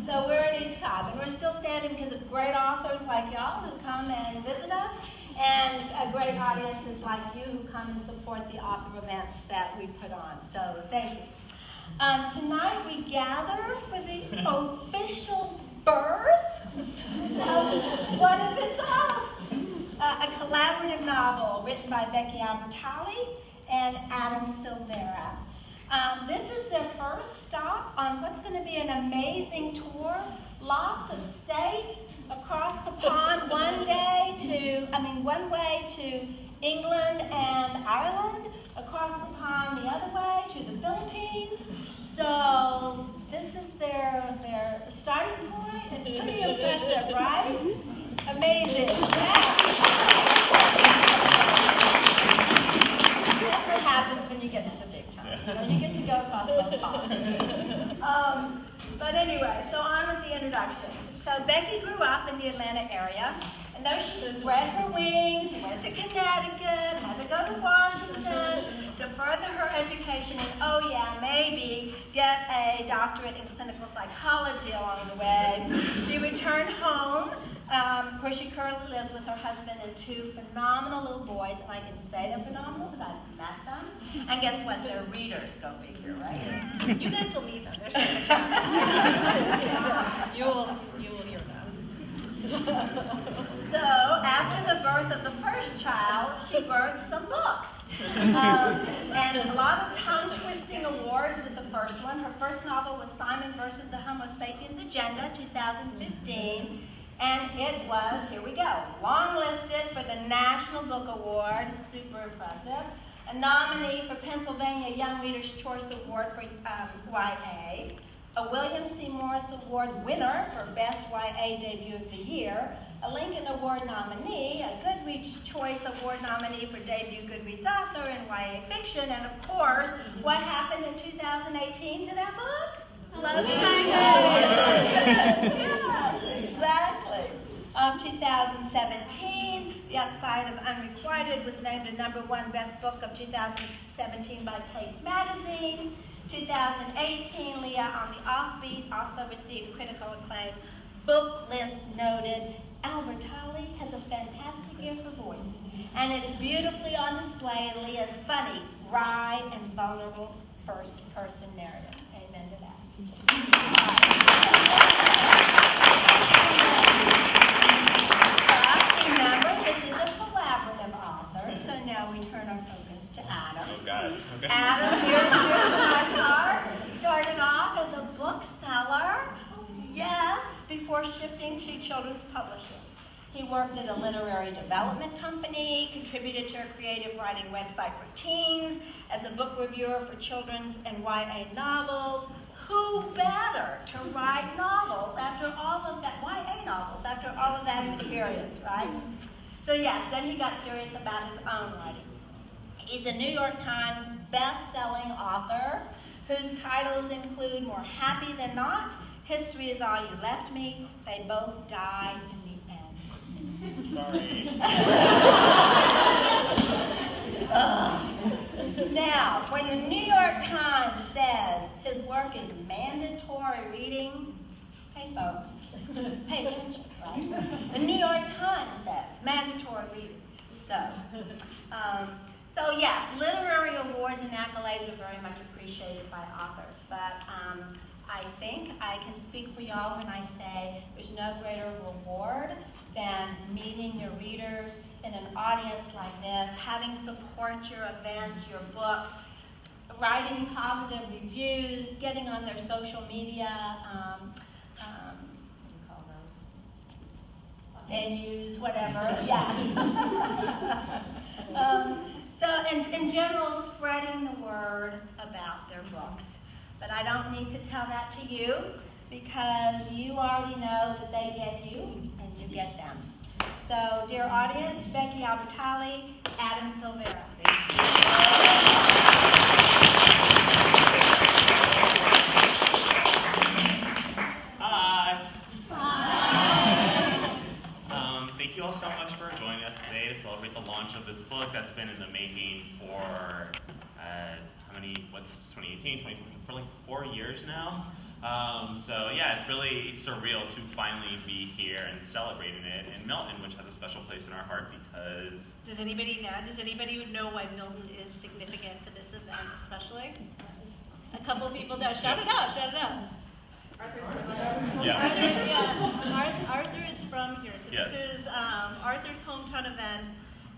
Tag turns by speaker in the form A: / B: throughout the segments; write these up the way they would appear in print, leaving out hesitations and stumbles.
A: So we're in East Cobb, and we're still standing because of great authors like y'all who come and visit us, and great audiences like you who come and support the author events that we put on. So thank you. Tonight we gather for the official birth of What If It's Us? A collaborative novel written by Becky Albertalli and Adam Silvera. This is their first stop on what's going to be an amazing tour. Lots of states across the pond, one way to England and Ireland, across the pond the other way to the Philippines. So this is their starting point, and pretty impressive, right? Amazing. Yeah. That's what happens when you get to the big time. You know, you get to go across both ponds. But anyway, so on with the introductions. So Becky grew up in the Atlanta area, and though she spread her wings, went to Connecticut, had to go to Washington to further her education, and oh yeah, maybe get a doctorate in clinical psychology along the way, she returned home, where she currently lives with her husband and two phenomenal little boys, and I can say they're phenomenal because I've met them. And guess what? They're readers, go figure, right? You guys will meet them. They're so much fun. You will hear them. So after the birth of the first child, she birthed some books. And a lot of tongue-twisting awards with the first one. Her first novel was Simon versus the Homo Sapiens Agenda, 2015. And it was, here we go, long-listed for the National Book Award, super impressive. A nominee for Pennsylvania Young Reader's Choice Award for YA. A William C. Morris Award winner for Best YA Debut of the Year. A Lincoln Award nominee, a Goodreads Choice Award nominee for Debut Goodreads Author in YA Fiction. And of course, what happened in 2018 to that book? Love Yes, exactly. 2017, The Upside of Unrequited was named the #1 best book of 2017 by Paste Magazine. 2018, Leah on the Offbeat also received critical acclaim. Book list noted. Albertalli has a fantastic ear for voice, and it's beautifully on display in Leah's funny, wry, and vulnerable first-person narrative. Amen to that. Remember, this is a collaborative author, so now we turn our focus to Adam.
B: Oh, got it. Okay.
A: Adam, here to my heart, started off as a bookseller, yes, before shifting to children's publishing. He worked at a literary development company, contributed to a creative writing website for teens, as a book reviewer for children's and YA novels. Who better to write novels after all of that, YA novels, after all of that experience, right? So yes, then he got serious about his own writing. He's a New York Times best-selling author whose titles include More Happy Than Not, History Is All You Left Me, They Both Die in the End.
B: Sorry.
A: Now, when the New York Times says his work is mandatory reading, hey folks, pay attention, right? The New York Times says mandatory reading. So yes, literary awards and accolades are very much appreciated by authors, but I think I can speak for y'all when I say there's no greater reward than meeting your readers in an audience like this, having support your events, your books, writing positive reviews, getting on their social media, what do you call those? Venues, whatever, yes. So in general, spreading the word about their books. But I don't need to tell that to you because you already know that they get you and you get them. So, dear audience, Becky Albertalli, Adam Silvera.
B: Hi.
A: Hi.
B: Thank you all so much for joining us today to celebrate the launch of this book that's been in the making for what's 2018, for like 4 years now. So yeah, it's really surreal to finally be here and celebrating it in Milton, which has a special place in our heart because...
C: Does anybody know why Milton is significant for this event especially? A couple people know. Shout it out, shout it out.
B: Yeah.
C: Arthur is from here, so
B: Yes.
C: this is Arthur's hometown event.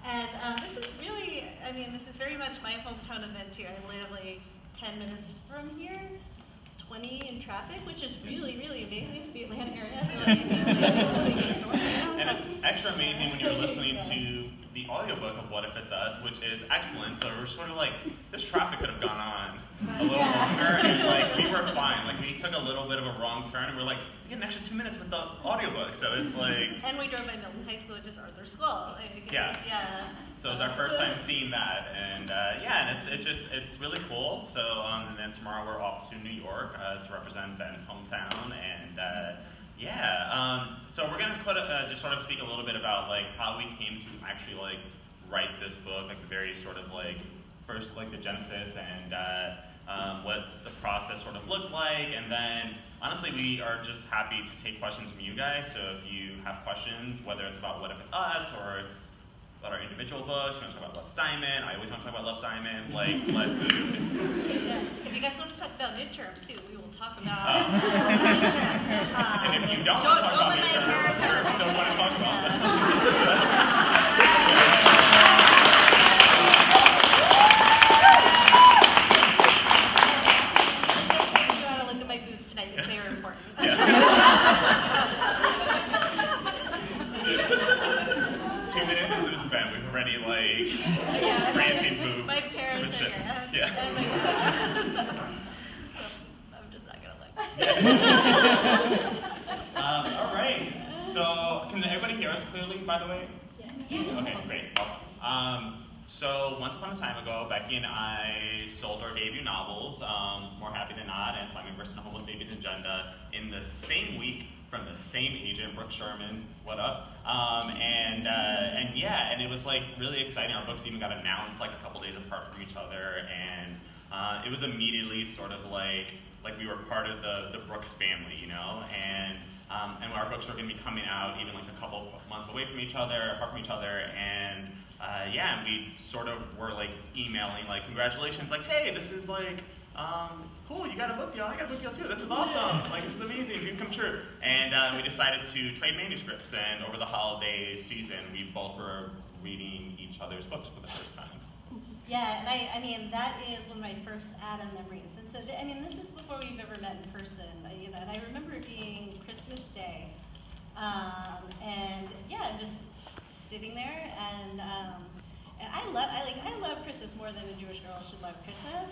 C: And this is really, this is very much my hometown event too. I live like 10 minutes from here. 20 in traffic, which is really, really amazing for the Atlanta area.
B: And it's extra amazing when you're listening to the audiobook of What If It's Us, which is excellent. So we're sort of like, this traffic could have gone on a little longer, and like we were fine. Like we took a little bit of a wrong turn, and we're like, we get an extra 2 minutes with the audiobook. So it's like.
C: And we drove by Milton High School, which is Arthur's school.
B: Yeah. So it was our first time seeing that, and and it's really cool. So and then tomorrow we're off to New York to represent Ben's hometown, and so we're gonna just sort of speak a little bit about like how we came to actually like write this book, like the very sort of like first like the genesis and what the process sort of looked like, and then honestly we are just happy to take questions from you guys. So if you have questions, whether it's about What If It's Us or it's about our individual books, you want to talk about Love, Simon. I always want to talk about Love, Simon. Like, let's
C: If you guys want to talk about midterms too, we will talk about midterms.
B: And if you don't want to talk about midterms, we're still going to talk about them.
C: You want to look at my boobs tonight because they are important.
B: We've already ranting boobs.
C: My parents are here.
B: Yeah.
C: I'm just not gonna lie.
B: All right. So can everybody hear us clearly, by the way? Yeah. Okay, great. Awesome. So once upon a time ago, Becky and I sold our debut novels, More Happy Than Not and Simon vs. the Homo Sapiens Agenda, in the same week from the same agent, Brooke Sherman. What up? And it was like really exciting. Our books even got announced like a couple days apart from each other, and it was immediately sort of like we were part of the Brooks family, you know, and our books were going to be coming out even like a couple months away from each other, apart from each other, and and we sort of were like emailing like congratulations, like hey, this is like cool, you got a book deal, I got a book deal too, this is awesome, like this is amazing, dream come true. And we decided to trade manuscripts, and over the holiday season we both were reading each other's books for the first time.
C: Yeah, and that is one of my first Adam memories. And so, this is before we've ever met in person, and I remember it being Christmas Day, just sitting there, and I love Christmas more than a Jewish girl should love Christmas.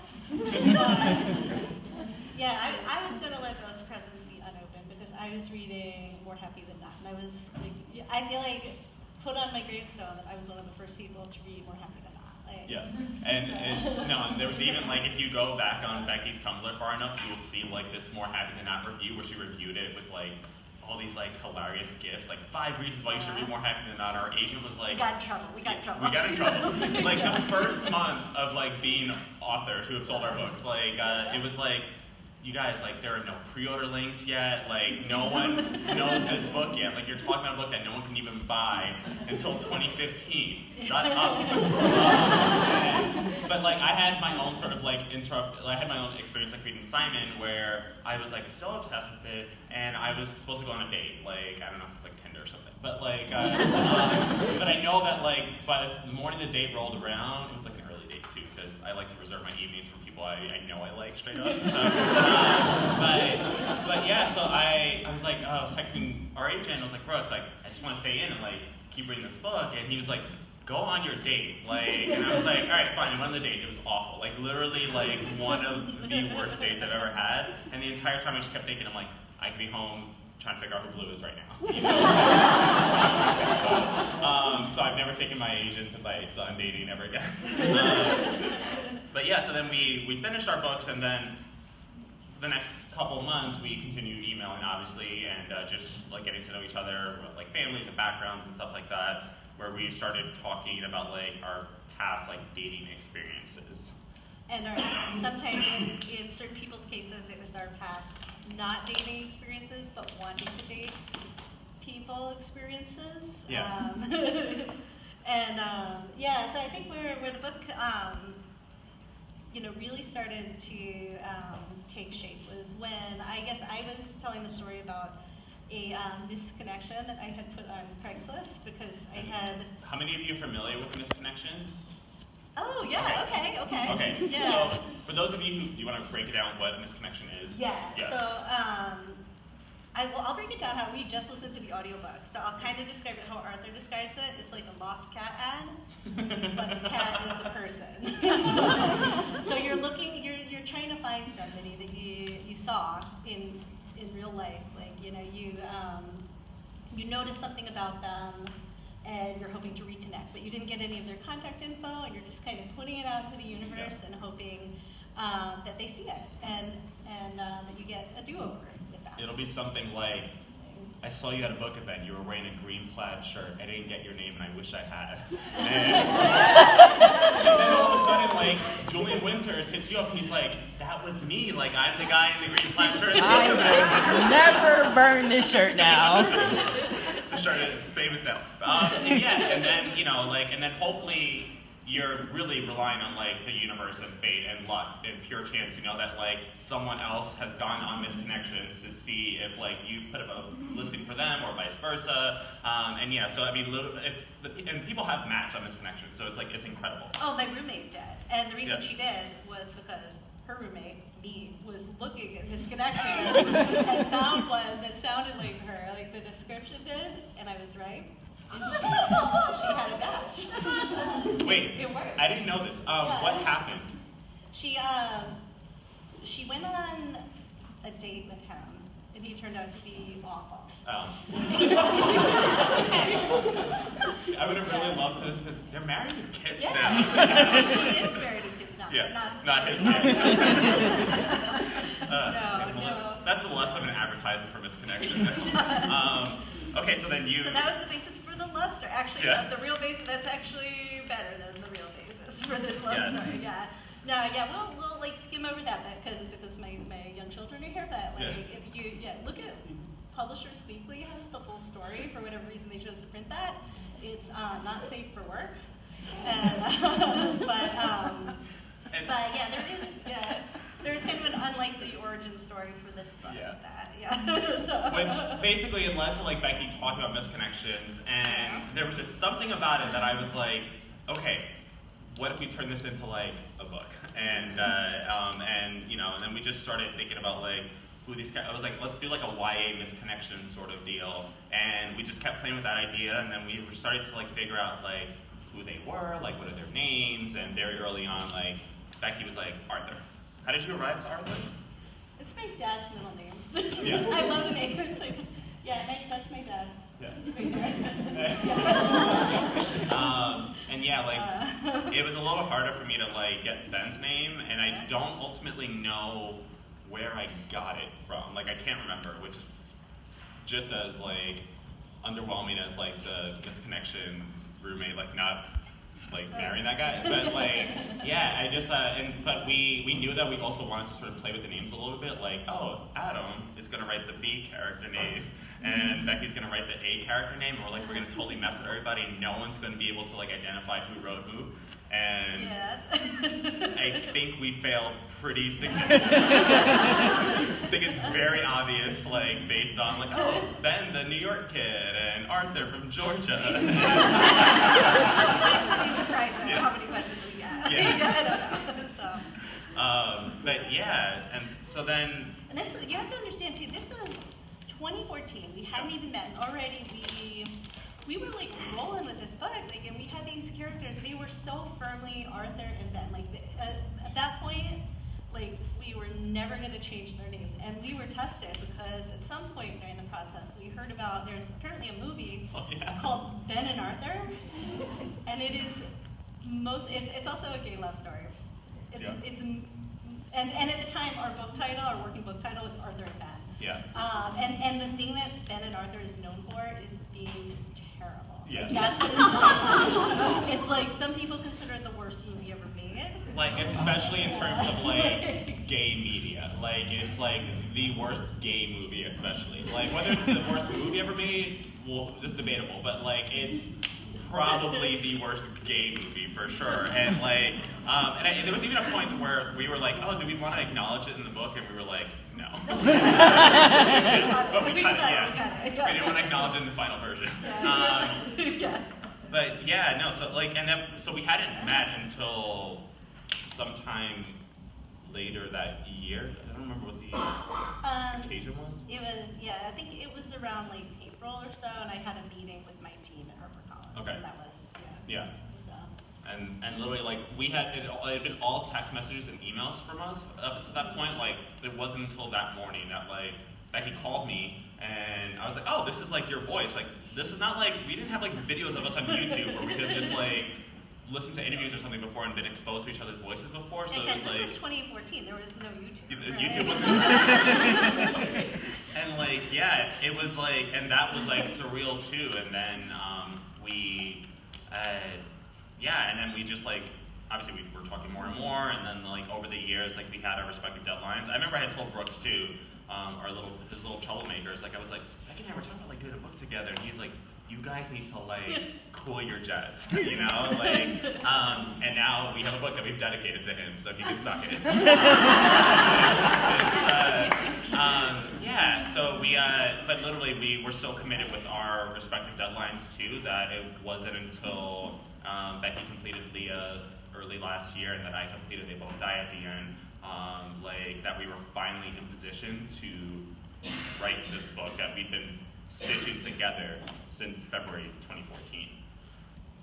C: I was gonna let those presents be unopened because I was reading More Happy Than Not, and I feel like put on my gravestone that I was one of the first people to read More Happy Than Not.
B: Yeah, and there was even like if you go back on Becky's Tumblr far enough, you will see like this More Happy Than Not review where she reviewed it with like all these like hilarious gifts, like 5 reasons why you should read More Happy Than Not. Our agent was like,
C: We got in trouble.
B: We got in trouble. Like the first month of like being authors who have sold our books, like it was like, you guys, like there are no pre-order links yet, like no one knows this book yet, like you're talking about a book that no one can even buy until 2015. Shut up. But like I had my own sort of like I had my own experience like reading Simon where I was like so obsessed with it, and I was supposed to go on a date, like I don't know if it's like Tinder or something, but like but I know that like by the morning the date rolled around, it was like an early date too, because I like to reserve my evenings for people I know I like straight up. So, so I was like, I was texting our agent, I was like, bro, it's like, I just want to stay in and like keep reading this book, and he was like, go on your date, like, and I was like, all right, fine, I went on the date, it was awful, like literally like one of the worst dates I've ever had, and the entire time I just kept thinking, I'm like, I could be home trying to figure out who Blue is right now. You know? So I've never taken my agent's advice on dating ever again. But yeah, so then we finished our books, and then the next couple of months we continued emailing, obviously, and just like getting to know each other with like families and backgrounds and stuff like that, where we started talking about like our past like dating experiences.
C: And sometimes in certain people's cases, it was our past not dating experiences, but wanting to date people experiences.
B: Yeah.
C: Yeah, so I think where the book, really started to take shape was when I guess I was telling the story about a misconnection that I had put on Craigslist because I had.
B: How many of you are familiar with misconnections?
C: Oh yeah, okay.
B: Okay.
C: Yeah.
B: So for those of you who do you want to break it down what a misconnection is?
C: Yeah. So I'll break it down how we just listened to the audiobook. So I'll kind of describe it how Arthur describes it. It's like a lost cat ad, but the cat is a person. So you're trying to find somebody that you saw in real life. Like you notice something about them, and you're hoping to reconnect, but you didn't get any of their contact info, and you're just kind of putting it out to the universe and hoping that they see it and that you get a do-over with that.
B: It'll be something like, I saw you at a book event, you were wearing a green plaid shirt, I didn't get your name and I wish I had. And then all of a sudden, like, Julian Winters hits you up and he's like, that was me, like, I'm the guy in the green plaid shirt.
D: I will never burn this shirt now.
B: The shirt is famous now. And then hopefully you're really relying on like the universe and fate and luck and pure chance, that like someone else has gone on misconnections to see if like you put up a listing for them or vice versa. So I mean, and people have matched on misconnections, so it's incredible.
C: Oh, my roommate did, and the reason
B: Yeah.
C: she did was because her roommate, me, was looking at misconnections and found one that sounded like her, like the description did, and I was right. And she had a match.
B: Wait,
C: it worked.
B: I didn't know this.
C: Yeah.
B: What happened?
C: She went on a date with him, and he turned out to be awful.
B: I would have really loved this, but they're married with kids now.
C: She is married with kids now.
B: Yeah,
C: but
B: not his kids.
C: No.
B: That's less of an advertisement for misconnection. Okay, so then you.
C: So that was the basis for the love story. Actually,
B: Yeah.
C: the real basis, that's actually better than the real basis for this love
B: Yes.
C: story. Yeah. No, yeah, we'll like skim over that bit because my young children are here. But like,
B: Yeah.
C: if you look at Publishers Weekly has the full story for whatever reason they chose to print that. It's not safe for work. And, but yeah, there's kind of an unlikely origin story for this book.
B: Yeah.
C: Which
B: Which basically it led to like Becky talking about misconnections, and there was just something about it that I was like, okay, what if we turn this into like a book? And then we just started thinking about like who these guys. I was like, let's do like a YA misconnection sort of deal, and we just kept playing with that idea, and then we started to like figure out like who they were, like what are their names, and very early on, like Becky was like, Arthur. How did you arrive to Arthur?
C: it's my dad's middle name.
B: Yeah.
C: I love the name. It's like, that's my dad.
B: Yeah.
C: Right there.
B: It was a little harder for me to like get Ben's name, and I don't ultimately know where I got it from. Like I can't remember, which is just as like underwhelming as like the misconnection roommate, like not like marrying that guy. But like, yeah, I just but we knew that we also wanted to sort of play with the names a little bit. Like, oh, Adam is gonna write the B character name, and Becky's gonna write the A character name, and we're gonna totally mess with everybody. No one's gonna be able to like identify who wrote who. And I think we failed pretty significantly. I think it's very obvious, like based on like, oh, Ben, the New York kid, and Arthur from Georgia.
C: It's surprising how many questions we get.
B: Yeah.
C: I don't know. So.
B: But yeah, and so then.
C: And this, you have to understand too. This is 2014. We hadn't even met, and already we were like rolling with this book, like, and we had these characters. They were so firmly Arthur and Ben. Like at that point, like we were never going to change their names, and we were tested because at some point during the process, we heard about there's apparently a movie called Ben and Arthur, and it is it's also a gay love story. And at the time, our working book title was Arthur and Ben.
B: Yeah.
C: And the thing that Ben and Arthur is known for is being terrible.
B: Yeah.
C: Like, that's what it's known for. It's like some people consider it the worst movie ever made.
B: Like especially in terms of like gay media. Like, it's like the worst gay movie, especially. Like, whether it's the worst movie ever made, well, it's debatable, but like, it's probably the worst gay movie for sure. And like, there was even a point where we were like, oh, do we want to acknowledge it in the book? And we were like, no. But we cut it, yeah. We didn't want to acknowledge it in the final version. But yeah, no, so like, and then, so we hadn't met until sometime later that year. I don't remember what the occasion was.
C: It was, yeah, I think it was around like April or so, and I had a meeting with my team at HarperCollins.
B: Okay.
C: And that was,
B: Yeah.
C: So.
B: And literally, like, it had been all text messages and emails from us up to that point. Like, it wasn't until that morning that, like, Becky called me, and I was like, oh, this is, like, your voice. Like, this is not, like, we didn't have, like, videos of us on YouTube where we could have just, like, listened to interviews or something before and been exposed to each other's voices before. So
C: yeah,
B: it was, like...
C: this was 2014. There was no YouTube.
B: YouTube wasn't... And, like, yeah, it was, like, and that was, like, surreal, too. And then and then we just, like, obviously we were talking more and more, and then, like, over the years, like, we had our respective deadlines. I remember I had told Brooks, too, his little troublemakers, like, I was like, Becky and I were talking about, like, doing a book together, and he's like, you guys need to, like, cool your jets, you know, like, and now we have a book that we've dedicated to him, so he can suck it. Yeah, so but literally we were so committed with our respective deadlines, too, that it wasn't until Becky completed Leah early last year, and then I completed They Both Die at the end, like, that we were finally in position to write this book that we've been stitching together since February 2014.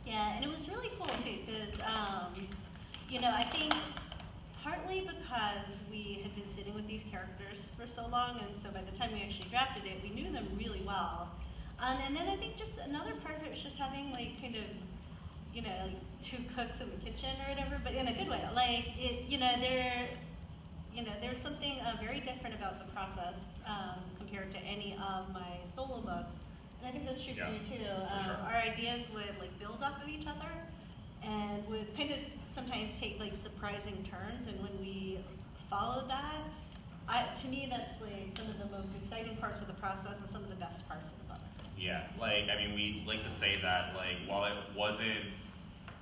C: Yeah, and it was really cool too, because I think partly because we had been sitting with these characters for so long, and so by the time we actually drafted it, we knew them really well. And then I think just another part of it was just having like kind of, like two cooks in the kitchen or whatever, but in a good way. Like there's something very different about the process compared to any of my solo books. And I think that's true for you too.
B: Sure.
C: Our ideas would like build off of each other and would kind of sometimes take like surprising turns. And when we followed that, to me that's like some of the most exciting parts of the process and some of the best parts of the book.
B: Yeah, like, I mean, we like to say that, like, while it wasn't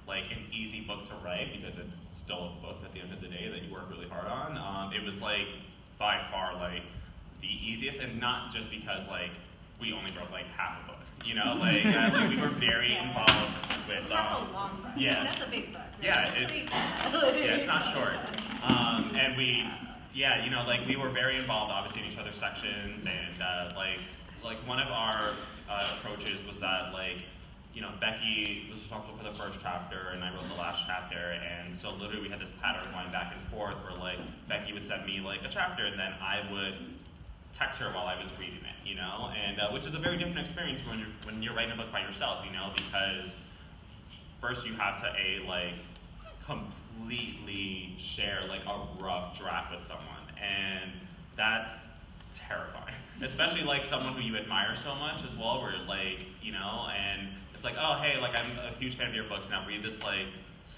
B: like an easy book to write, because it's still a book at the end of the day that you work really hard on, it was like by far like the easiest, and not just because like we only wrote like half a book, like we were very involved with.
C: It's not a long book.
B: Yeah,
C: that's a big book. Right?
B: Yeah, it's not short, and we, like we were very involved, obviously, in each other's sections, and like one of our approaches was that like. Becky was responsible for the first chapter, and I wrote the last chapter, and so literally we had this pattern going back and forth where, like, Becky would send me, like, a chapter, and then I would text her while I was reading it, and which is a very different experience when you're writing a book by yourself, because first you have to, completely share, like, a rough draft with someone, and that's terrifying, especially, like, someone who you admire so much as well, where, like, and it's like, oh, hey, like, I'm a huge fan of your books, now read this, like,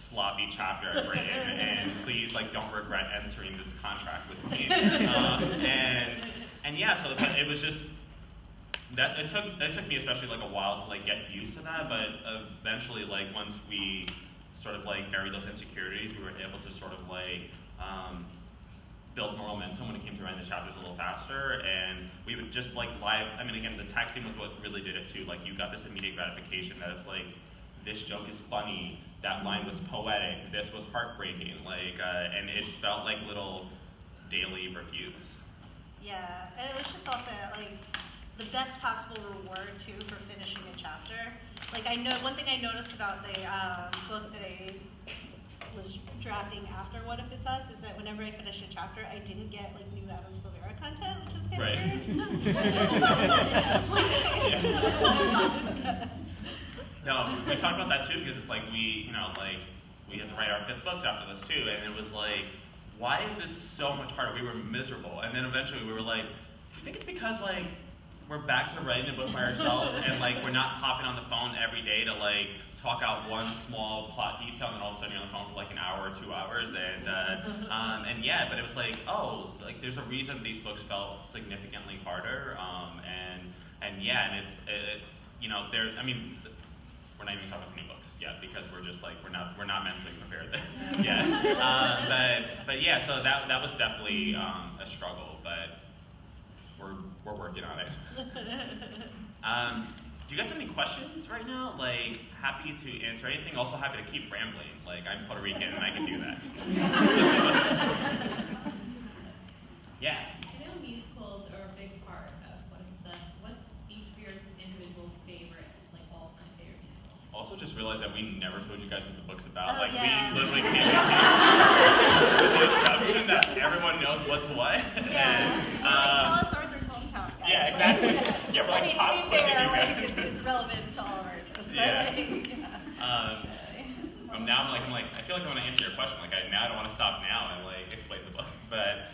B: sloppy chapter I've written, and please, like, don't regret entering this contract with me. And yeah, so it was just, that it took me especially, like, a while to, like, get used to that, but eventually, like, once we sort of, like, buried those insecurities, we were able to sort of, like, build more momentum when it came to writing the chapters a little faster, and we would just like again, the texting was what really did it too. Like, you got this immediate gratification that it's like, this joke is funny, that line was poetic, this was heartbreaking, like, and it felt like little daily reviews.
C: Yeah, and it was just also like the best possible reward too for finishing a chapter. Like, one thing I noticed about the book that I was drafting after What If It's Us is that whenever I finished a chapter, I didn't get like new Adam Silvera content, which was kind of weird.
B: No, we talked about that too, because it's like we had to write our 5th book after this too, and it was like, why is this so much harder? We were miserable, and then eventually we were like, do you think it's because like we're back to writing a book by ourselves, and like we're not hopping on the phone every day to talk out one small plot detail, and then all of a sudden you're on the phone for like an hour or 2 hours, and yeah, but it was like, oh, like there's a reason these books felt significantly harder, and yeah, and you know, there's, I mean, we're not even talking about new books yet because we're just like, we're not mentally prepared yet. But yeah, so that was definitely a struggle, but we're working on it. Do you guys have any questions right now? Like, happy to answer anything. Also happy to keep rambling. Like, I'm Puerto Rican and I can do that. Yeah.
E: I know musicals are a big part of what it's done. What's each of your individual favorite, like all-time favorite musical?
B: Also, just realized that we never told you guys what the book's about.
A: Oh,
B: like,
A: yeah.
B: we literally came in here with the assumption that everyone knows what's what.
A: Yeah.
B: And,
C: Tell us Arthur's hometown, guys.
B: Yeah, exactly. Yeah, we're
C: I
B: like
C: mean,
B: pop
C: to be
B: quizzing
C: fair,
B: you
C: like,
B: guys.
C: it's relevant to all of our interests. But
B: Yeah.
C: like,
B: Now I'm like, I feel like I want to answer your question. Like, now I don't want to stop now and like explain the book. But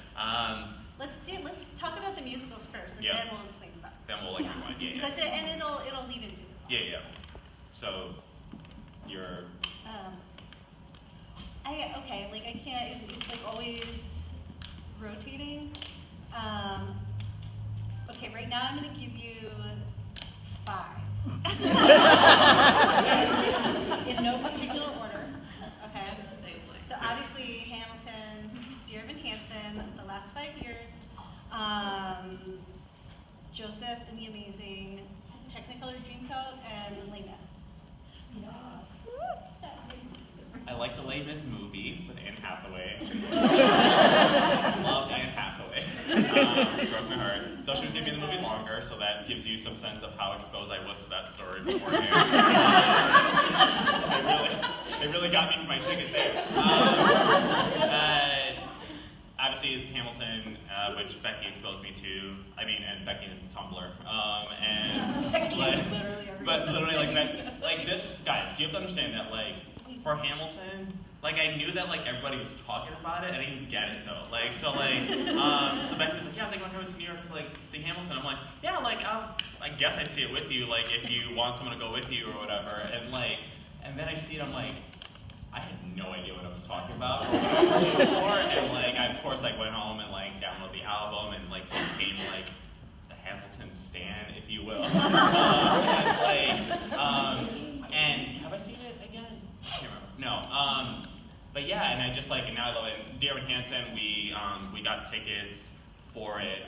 C: let's talk about the musicals first, and
B: Yeah.
C: then we'll explain the book.
B: then we'll like move on. Yeah,
C: Because
B: yeah.
C: it'll lead into the book.
B: Yeah. So you're.
C: I can't. It's like always rotating. Okay, right now I'm going to give you 5. In no particular order. Okay. So obviously Hamilton, Dear Evan Hansen, The Last 5 Years, Joseph and the Amazing, Technicolor Dreamcoat, and Les Mis.
B: I like the Les Mis movie with Anne Hathaway. Love Anne Hathaway. Broke my heart. Though she was going to be in the movie longer, so that gives you some sense of how exposed I was to that story beforehand. They really got me for my ticket there. Obviously, Hamilton, which Becky exposed me to. I mean, and Becky and Tumblr. But literally, like this, guys, you have to understand that, like, for Hamilton, like, I knew that, like, everybody was talking about it, and I didn't get it, though. Like, so Becky was like, yeah, I'm thinking about coming to New York to, like, see Hamilton. I'm like, yeah, like, I guess I'd see it with you, like, if you want someone to go with you or whatever. And, like, and then I see it, I'm like, I had no idea what I was talking about or what I was looking for. And, like, I, of course, like, went home and, like, downloaded the album and, like, became, like, the Hamilton stan, if you will. And have I seen it again? I can't remember. No. But yeah, and I just like, and now I love it. Dear Evan Hansen, we got tickets for it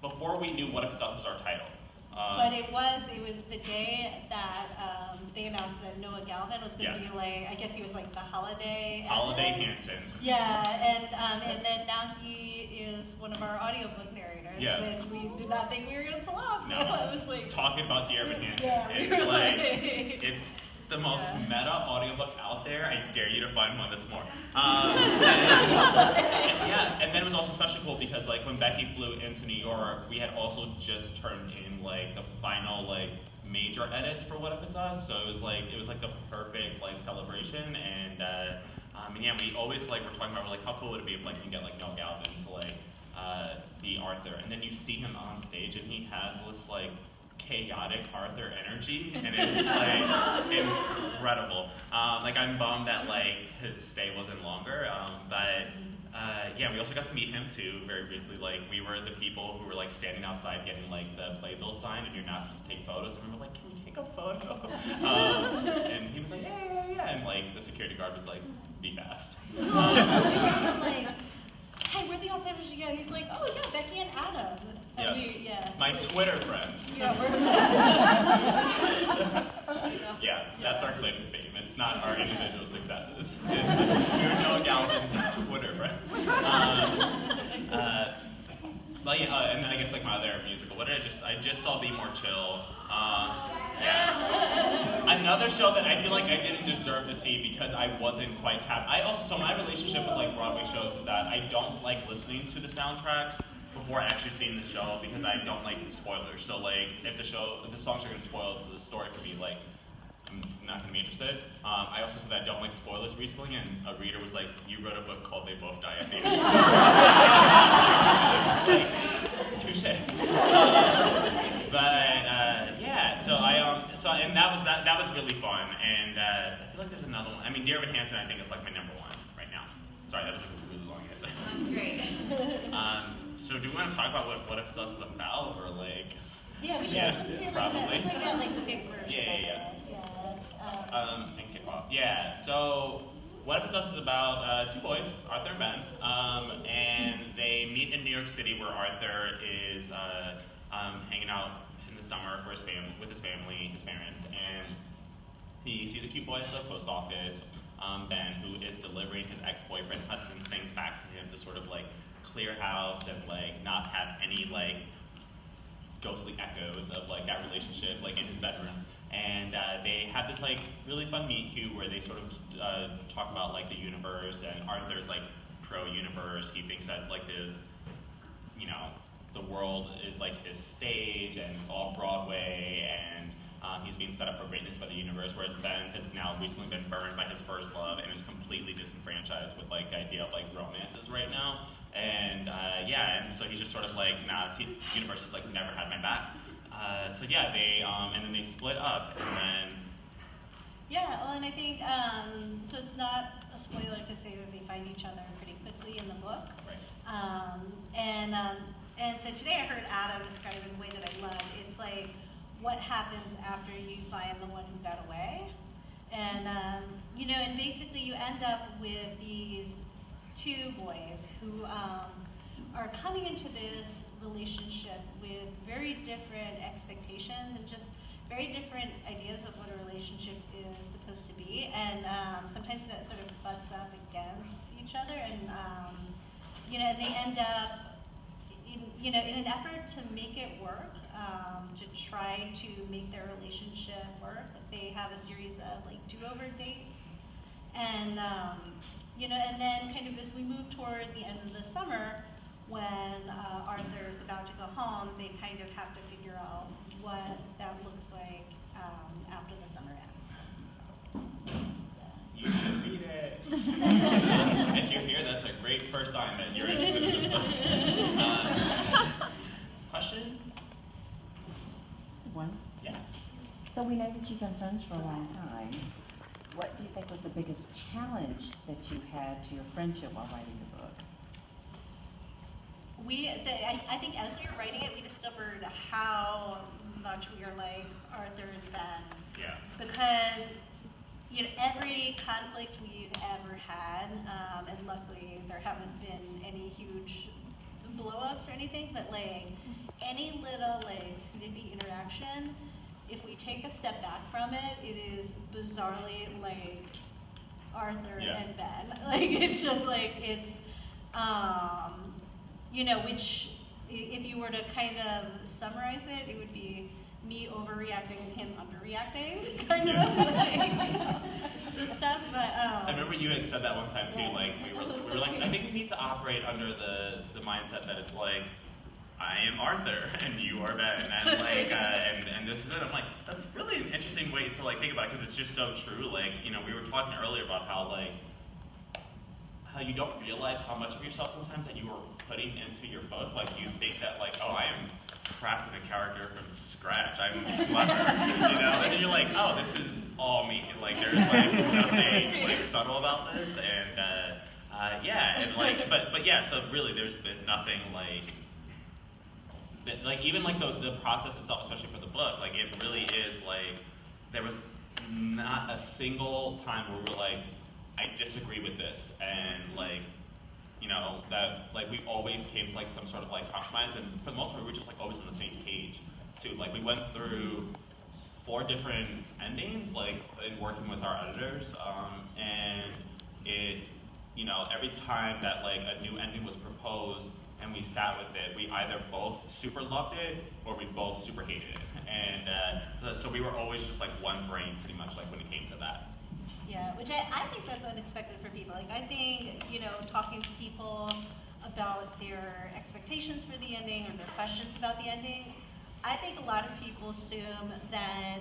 B: before we knew What If It's Us was our title.
C: But it was the day that they announced that Noah Galvin was going to
B: Yes.
C: be like, I guess he was like the holiday.
B: Holiday
C: editor.
B: Hansen.
C: Yeah, and then now he is one of our audiobook narrators,
B: Yeah.
C: which we did not think we were going to pull off.
B: No.
C: It was like,
B: Talking about Dear Evan Hansen.
C: Yeah, we
B: It's
C: were
B: like,
C: like-
B: it's the most
C: Yeah.
B: meta audiobook out there. I dare you to find one that's more. And then it was also especially cool because like when Becky flew into New York, we had also just turned in like the final like major edits for What If It's Us. So it was like the perfect like celebration. And yeah, we always like we're talking about like how cool would it be if like you can get like Noah Galvin to like be Arthur, and then you see him on stage and he has this like chaotic Arthur energy, and it's like incredible. Like I'm bummed that like his stay wasn't longer, but yeah, we also got to meet him too very briefly. Like we were the people who were like standing outside getting like the playbill signed, and you're not supposed to take photos. And we were like, can we take a photo? And he was like, yeah, and like the security guard was like, be fast.
C: like, hey, we're the authentic again. He's like, oh yeah, Becky and Adam. And
B: My Twitter friends.
C: Yeah, we're
B: Yeah, that's our claim to fame. It's not our individual successes. We're Noah Galvin's Twitter friends. But yeah, and then I guess like my other musical. What did I just saw Be More Chill. Yes. Another show that I feel like I didn't deserve to see because I wasn't quite so my relationship with like Broadway shows is that I don't like listening to the soundtracks before actually seeing the show because I don't like spoilers. So like if the songs are gonna spoil the story for me, like I'm not gonna be interested. I also said that I don't like spoilers recently, and a reader was like, "You wrote a book called They Both Die at the End." It's like, touche. But yeah, and that was really fun, and I feel like there's another one. I mean, Dear Evan Hansen, I think is like my #1 right now. Sorry, that was a really long answer.
E: That's great.
B: So do we want to talk about what If It's Us is about, or like?
C: Yeah, we should.
B: Yeah,
C: Let's do like
B: probably.
C: that. Let's make that like the big version.
B: Yeah.
C: Yeah.
B: And kick off. Yeah. So What If It's Us is about 2 boys, Arthur and Ben, and they meet in New York City, where Arthur is hanging out in the summer for with his family, his parents, and he sees a cute boy at the post office, Ben, who is delivering his ex-boyfriend Hudson's things back to him to sort of like clear house and like not have any like ghostly echoes of like that relationship like in his bedroom. And they have this like really fun meet cute where they sort of talk about like the universe, and Arthur's like pro-universe. He thinks that like the world is like his stage and it's all Broadway, and he's being set up for greatness by the universe, whereas Ben has now recently been burned by his first love and is completely disenfranchised with like the idea of like romances right now. And and so he's just sort of like, nah, the universe has like never had my back. So yeah, they and then they split up, and then
C: Yeah, well, and I think so. It's not a spoiler to say that they find each other pretty quickly in the book.
B: right.
C: And so today I heard Adam describe it in a way that I love. It's like what happens after you find the one who got away, and and basically you end up with these 2 boys who are coming into this relationship with very different expectations and just very different ideas of what a relationship is supposed to be, and sometimes that sort of butts up against each other, and they end up in an effort to make it work, to try to make their relationship work. They have a series of like do-over dates, and and then kind of as we move toward the end of the summer, when Arthur's about to go home, they kind of have to figure out what that looks like after the summer ends.
B: You should read it. If you're here, that's a great first sign that you're interested in this book. Questions?
D: One.
B: Yeah.
D: So we know that you've been friends for a long time. What do you think was the biggest challenge that you had to your friendship while writing the book?
C: I think as we were writing it, we discovered how much we are like Arthur and Ben.
B: Yeah.
C: Because every conflict we've ever had, and luckily there haven't been any huge blow-ups or anything, but like any little like snippy interaction, if we take a step back from it, it is bizarrely like Arthur and Ben. Like it's just like it's which if you were to kind of summarize it, it would be me overreacting and him underreacting, kind of the stuff. But
B: I remember you had said that one time too. Like we were like, I think we need to operate under the mindset that it's like, I am Arthur and you are Ben, and like and this is it. I'm like, that's really an interesting way to like think about it, because it's just so true. Like we were talking earlier about how you don't realize how much of yourself sometimes that you are putting into your book. Like you think that like, oh, I am crafting a character from scratch. I'm clever, and then you're like, oh, this is all me. Like there's like nothing like subtle about this, and and like, but yeah. So really, there's been nothing like even like the process itself, especially for the book. Like it really is like there was not a single time where we're like, I disagree with this, and like, that like we always came to like some sort of like compromise, and for the most part we were just like always on the same page too. Like we went through 4 different endings, like in working with our editors, and it, every time that like a new ending was proposed and we sat with it, we either both super loved it or we both super hated it, and so we were always just like one brain pretty much like when it came to that.
C: Yeah, which I think that's unexpected for people. Like I think, talking to people about their expectations for the ending or their questions about the ending, I think a lot of people assume that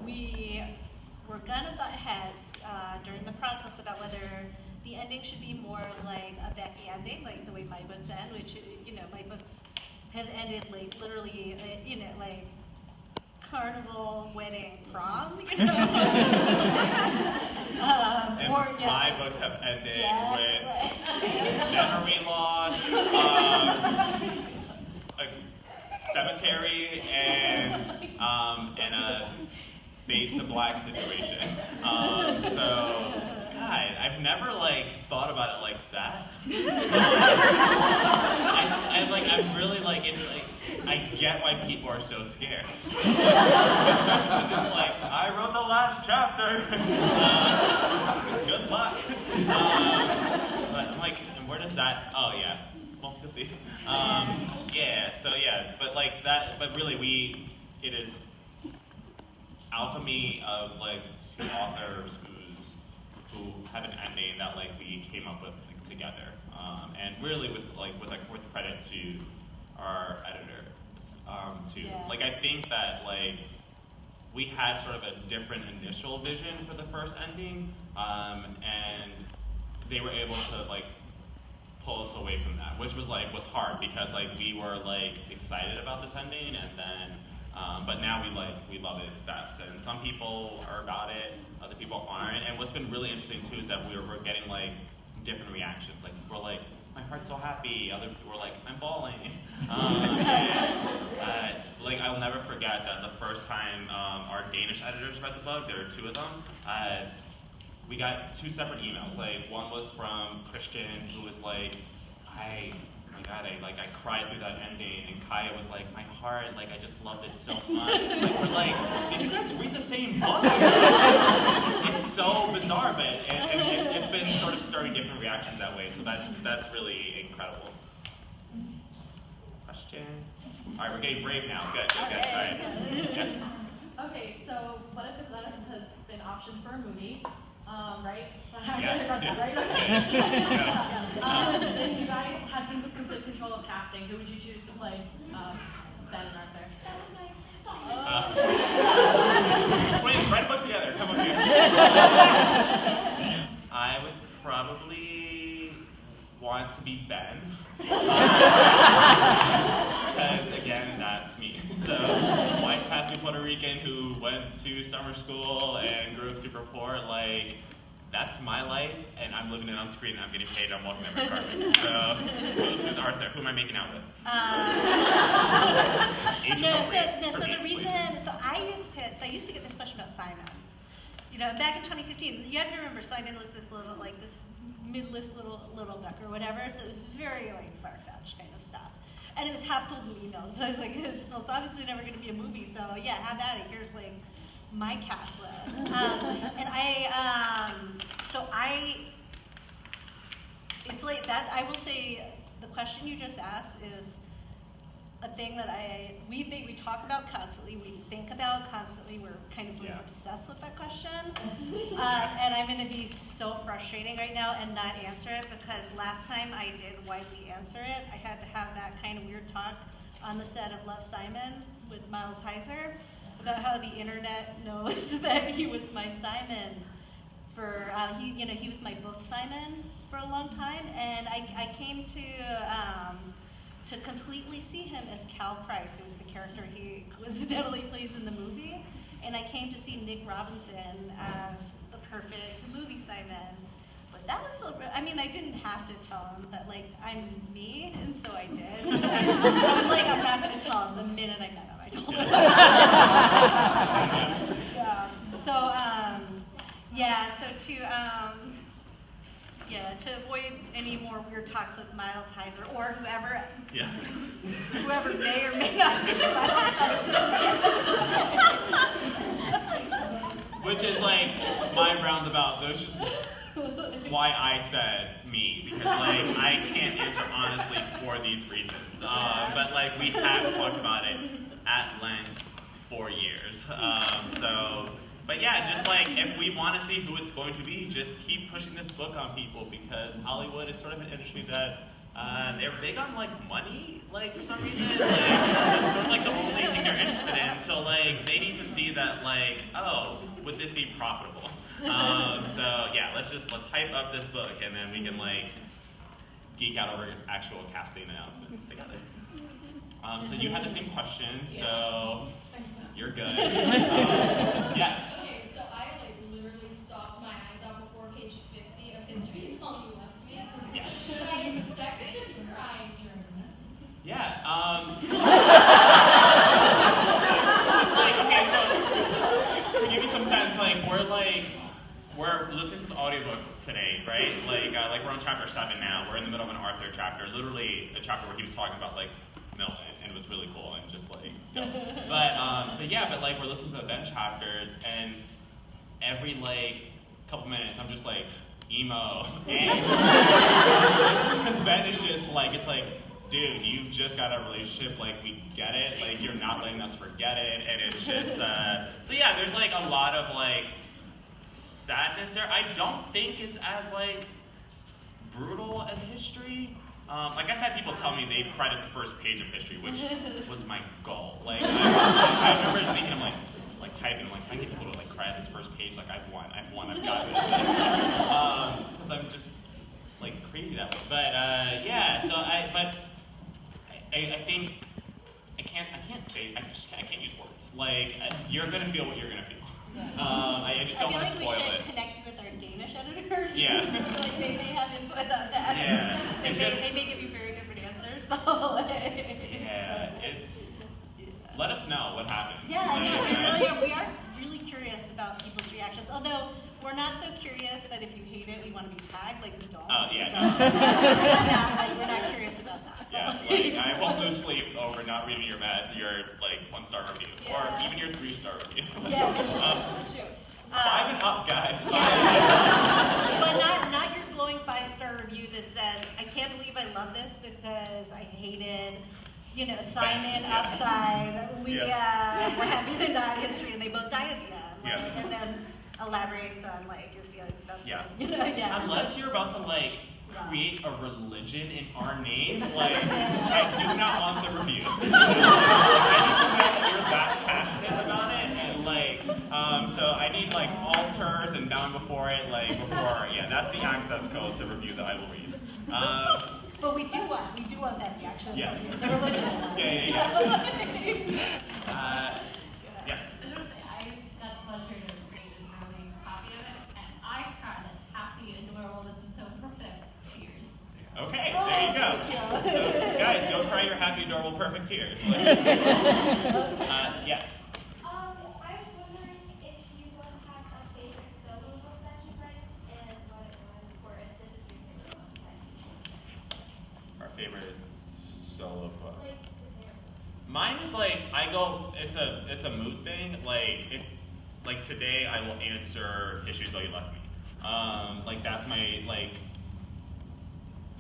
C: we were gonna butt heads during the process about whether the ending should be more like a Becky ending, like the way my books end, which, my books have ended like literally, like carnival, wedding, prom, you know?
B: And
C: or, yeah,
B: my books have ended
C: death,
B: with memory loss, a cemetery, and a fade to black situation. So, God, I've never like thought about it like that. I'm really like, it's like, I get why people are so scared. Especially when it's like, I wrote the last chapter. Good luck. But I'm like, and where does that? Oh yeah, well, you'll see. But like that. But really, it is alchemy of like two authors who have an ending that like we came up with like, together, and really with credit to our editor, too.
C: Yeah.
B: Like I think that like we had sort of a different initial vision for the first ending, and they were able to like pull us away from that, which was hard because like we were like excited about this ending, and then but now we love it best. And some people are about it, other people aren't. And what's been really interesting too is that we're getting like different reactions. Like people are like, my heart's so happy. Other people are like, I'm bawling. Like I'll never forget that the first time our Danish editors read the book, there were two of them. We got two separate emails. Like one was from Christian, who was like, I cried through that ending, and Kaya was like, my heart, like I just loved it so much. Like we're like, did you guys read the same book? It's so bizarre, but it's been sort of stirring different reactions that way. So that's really incredible. Question? All right, we're getting brave now. Good. All right. Yes.
E: Okay, so what if Atlantis has been optioned for a movie? Right?
B: Yeah.
E: Right?
B: Yeah.
E: If you guys had complete control of casting, who would you choose to play Ben and Arthur? That was my
B: Twins, write a book together. Come on here. I would probably want to be Ben. Because, again, that's me. So, white passing Puerto Rican who went to summer school and grew up super poor, like, that's my life, and I'm living it on screen, and I'm getting paid, I'm walking in my apartment. So, who's Arthur? Who am I making out with?
C: So the reason, I used to get this question about Simon. You know, back in 2015, you have to remember Simon was this little, like this midlist little book or whatever, so it was very like far-fetched kind of stuff. And it was half filled with emails, so I was like, it's obviously never going to be a movie, so yeah, have at it. Here's like my cast list. It's like that, I will say, the question you just asked is a thing that we talk about constantly, we think about constantly, we're kind of like obsessed with that question. And I'm gonna be so frustrating right now and not answer it, because last time I did widely answer it, I had to have that kind of weird talk on the set of Love, Simon with Miles Heiser about how the internet knows that he was my Simon for, he was my book Simon for a long time, and I came to completely see him as Cal Price, who was the character he coincidentally plays in the movie, and I came to see Nick Robinson as the perfect movie Simon. But that was so, I didn't have to tell him, but like, I'm me, and so I did. I was like, I'm not gonna tell him. The minute I met him, I told him. To avoid any more weird talks with Miles Heiser or whoever may or may not be Miles Heiser.
B: Which is like my roundabout. That's just why I said me, because like I can't answer honestly for these reasons. But like we have talked about it at length for years. But yeah, just like if we want to see who it's going to be, just keep pushing this book on people, because Hollywood is sort of an industry that they're big on like money, like for some reason. Like, it's sort of like the only thing they're interested in. So like they need to see that like, oh, would this be profitable? So yeah, let's hype up this book, and then we can like geek out over actual casting announcements together. So you had the same question, so. You're good. Yes.
E: Okay, so I like literally stopped my eyes out before page 50 of History is All You Left Me.
B: Yes.
E: But I expected to cry during this.
B: Yeah. Like, okay, so to give you some sense, like we're listening to the audiobook today, right? Like we're on chapter 7 now. We're in the middle of an Arthur chapter, literally a chapter where he was talking about like Milton, and it was really cool and just like dope. But yeah, but like we're listening to the Ben chapters, and every like couple minutes I'm just like emo, because Ben is just like, it's like, dude, you just got a relationship, like we get it, like you're not letting us forget it, and it's just so yeah, there's like a lot of like sadness there. I don't think it's as like brutal as history. Like I've had people tell me they cried at the first page of history, which was my goal. Like I remember thinking, I'm like typing, I'm like, I get people to like cry at this first page, like I've won, I've got this. Because I'm just like crazy that way. But yeah, so I think I can't say, I can't use words. Like you're gonna feel what you're gonna feel. I just don't want to spoil
C: I feel like we
B: it.
C: should connect with our Danish editors.
B: Yeah.
C: So like they have input on that.
B: Yeah.
C: They may give you very different answers the whole way.
B: Yeah, let us know what happens.
C: Yeah, I know.
B: Like,
C: We are really curious about people's reactions. Although we're not so curious that if you hate it, we want to be tagged. Like we don't.
B: Oh, yeah, no.
C: We're not curious about that.
B: Yeah, like I won't lose sleep over not reading your like 1-star review, or even your 3-star review.
C: Yeah, that's true.
B: 5 and up, guys. 5
C: But not your glowing 5-star review that says, I can't believe I love this because I hated, Simon, Upside, Leah, We're Happy Than Not, History, and they both die at the end.
B: Yeah.
C: And then elaborates on like your feelings about
B: Yeah.
C: yeah.
B: Unless you're about to like create a religion in our name, like I do not want the review. I need to know that you're that passionate about it, and like so I need like altars and down before it, that's the access code to review that I will read.
C: But we do want that reaction.
B: Yes.
C: The religion.
B: Yeah. Yes.
E: I was gonna say, I got the pleasure to read an early copy of it, and I cried like happy, adorable, this is so perfect tears.
B: Okay, there you go. So guys, go cry your happy, adorable, perfect tears. Yes.
F: I was wondering if you both had a favorite solo book that you read and what it was, or if this is your favorite book that you read.
B: Our favorite solo book.
F: Like, the favorite.
B: Mine is like it's a mood thing. Like today I will answer Issues All You Left Me. Like that's my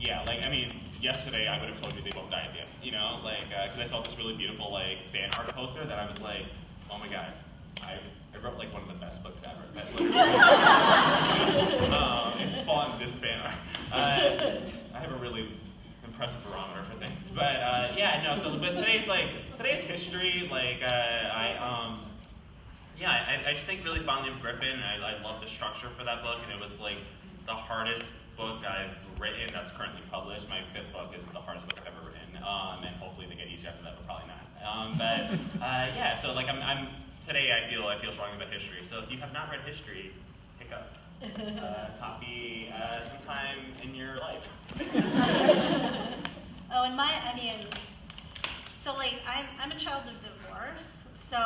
B: I mean yesterday I would have told you they both died at the end. Because I saw this really beautiful like fan art poster that I was like, oh my god, I wrote like one of the best books ever. It spawned this fan art. I have a really impressive barometer for things, but but today it's history. I just think really fondly of Griffin. I love the structure for that book, and it was like the hardest book I've written that's currently published. My 5th book is the hardest book I've ever written, and hopefully they get easier after that, but probably not. So like I'm today I feel strongly about history. So if you have not read history, pick up a copy sometime in your life.
C: Oh, and I'm a child of divorce, so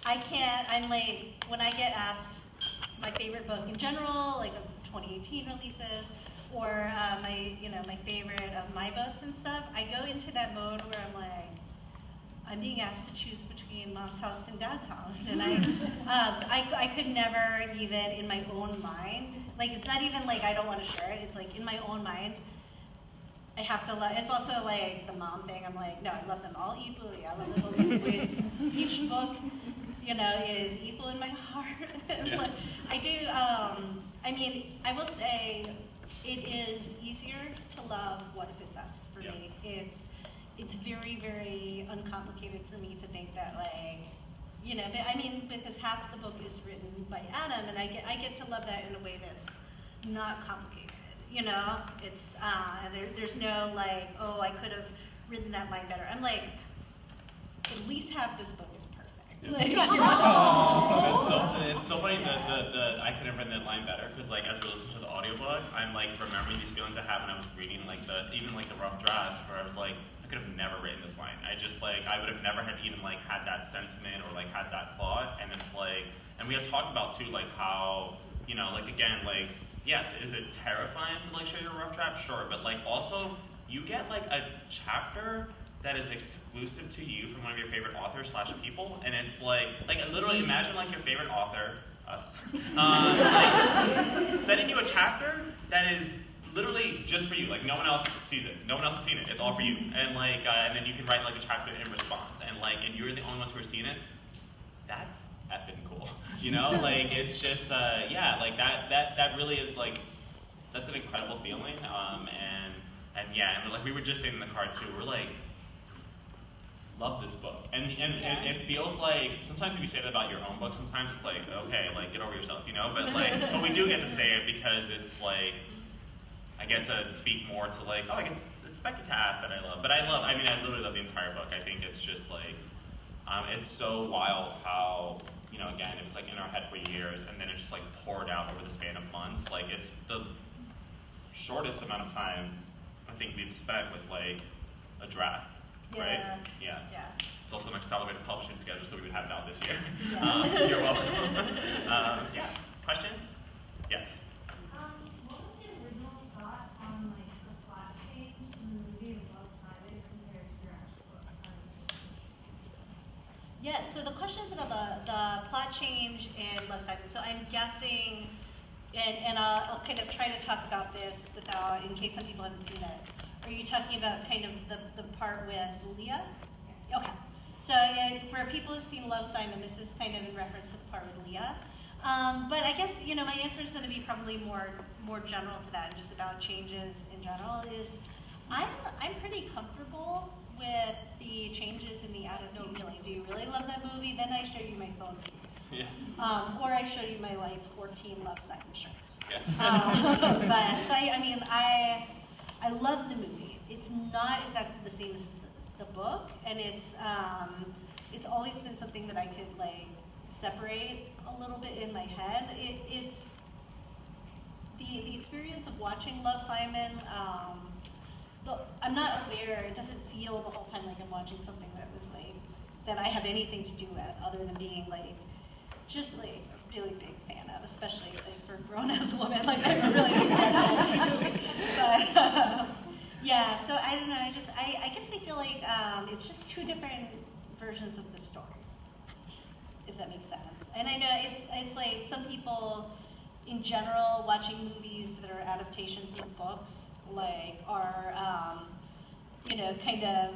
C: I'm like, when I get asked my favorite book in general, like of 2018 releases, or my favorite of my books and stuff, I go into that mode where I'm like, I'm being asked to choose between Mom's house and Dad's house, and I could never even in my own mind, like it's not even like I don't want to share it, it's like in my own mind, I have to love, it's also like the mom thing, I'm like, no, I love them all equally, I love them all equally. Each book, is equal in my heart.
B: Yeah.
C: I do, I will say, it is easier to love What If It's Us for me. It's very, very uncomplicated for me to think that because half the book is written by Adam, and I get to love that in a way that's not complicated. It's there's no like, oh, I could have written that line better. I'm like, at least half this book is perfect.
B: It's so funny that I could have written that line better because like as we listen to the audiobook, I'm like remembering these feelings I had when I was reading like the rough draft where I was like, I could have never written this line. I just like I would have never had even like had that sentiment or like had that thought, and it's like, and we had talked about too like how, you know, like again like yes, is it terrifying to like show your rough draft? Sure, but like also you get like a chapter that is exclusive to you from one of your favorite authors / people, and it's like literally imagine like your favorite author, us, like sending you a chapter that is literally just for you, like no one else sees it, no one else has seen it, it's all for you, and like and then you can write like a chapter in response, and like and you're the only ones who are seeing it. That's effing cool, you know? Like it's just yeah, like that really is like that's an incredible feeling, and yeah, and like we were just saying in the car too, we're like. Love this book, and it feels like sometimes if you say that about your own book, sometimes it's like okay, like get over yourself, you know. But like, but we do get to say it because it's like I get to speak more to like oh, like it's Becky Taft that I love. But I mean, I literally love the entire book. I think it's just like it's so wild how you know again it was like in our head for years, and then it just like poured out over the span of months. Like it's the shortest amount of time I think we've spent with like a draft. Right? Yeah. It's also an accelerated publishing schedule, so we would have it out this year.
A: Yeah.
B: You're welcome. Yeah. Question? Yes.
F: What was your original thought on like the plot change in the movie of Love Simon compared to your actual book, Simon?
C: Yeah, so the question is about the plot change in Love Simon. So I'm guessing, and I'll kind of try to talk about this without, in case some people haven't seen it. Are you talking about kind of the part with Leah? Okay. So for people who've seen Love Simon, this is kind of in reference to the part with Leah. But I guess, you know, my answer is going to be probably more general to that, just about changes in general, is I'm pretty comfortable with the changes in the adaptation. Really, do you really love that movie? Then I show you my phone keys. Yeah. Or I show you my like 14 Love Simon shirts. Yeah. But so I mean I love the movie. It's not exactly the same as the book, and it's always been something that I could like separate a little bit in my head. It's the experience of watching Love Simon. I'm not aware. It doesn't feel the whole time like I'm watching something that was like that I have anything to do with, other than being like just like a really big fan of, especially like for a grown-ass woman. Like I'm a really big fan of that too. But yeah, so I don't know. I guess I feel like it's just two different versions of the story, if that makes sense. And I know it's like some people in general watching movies that are adaptations of books like are you know, kind of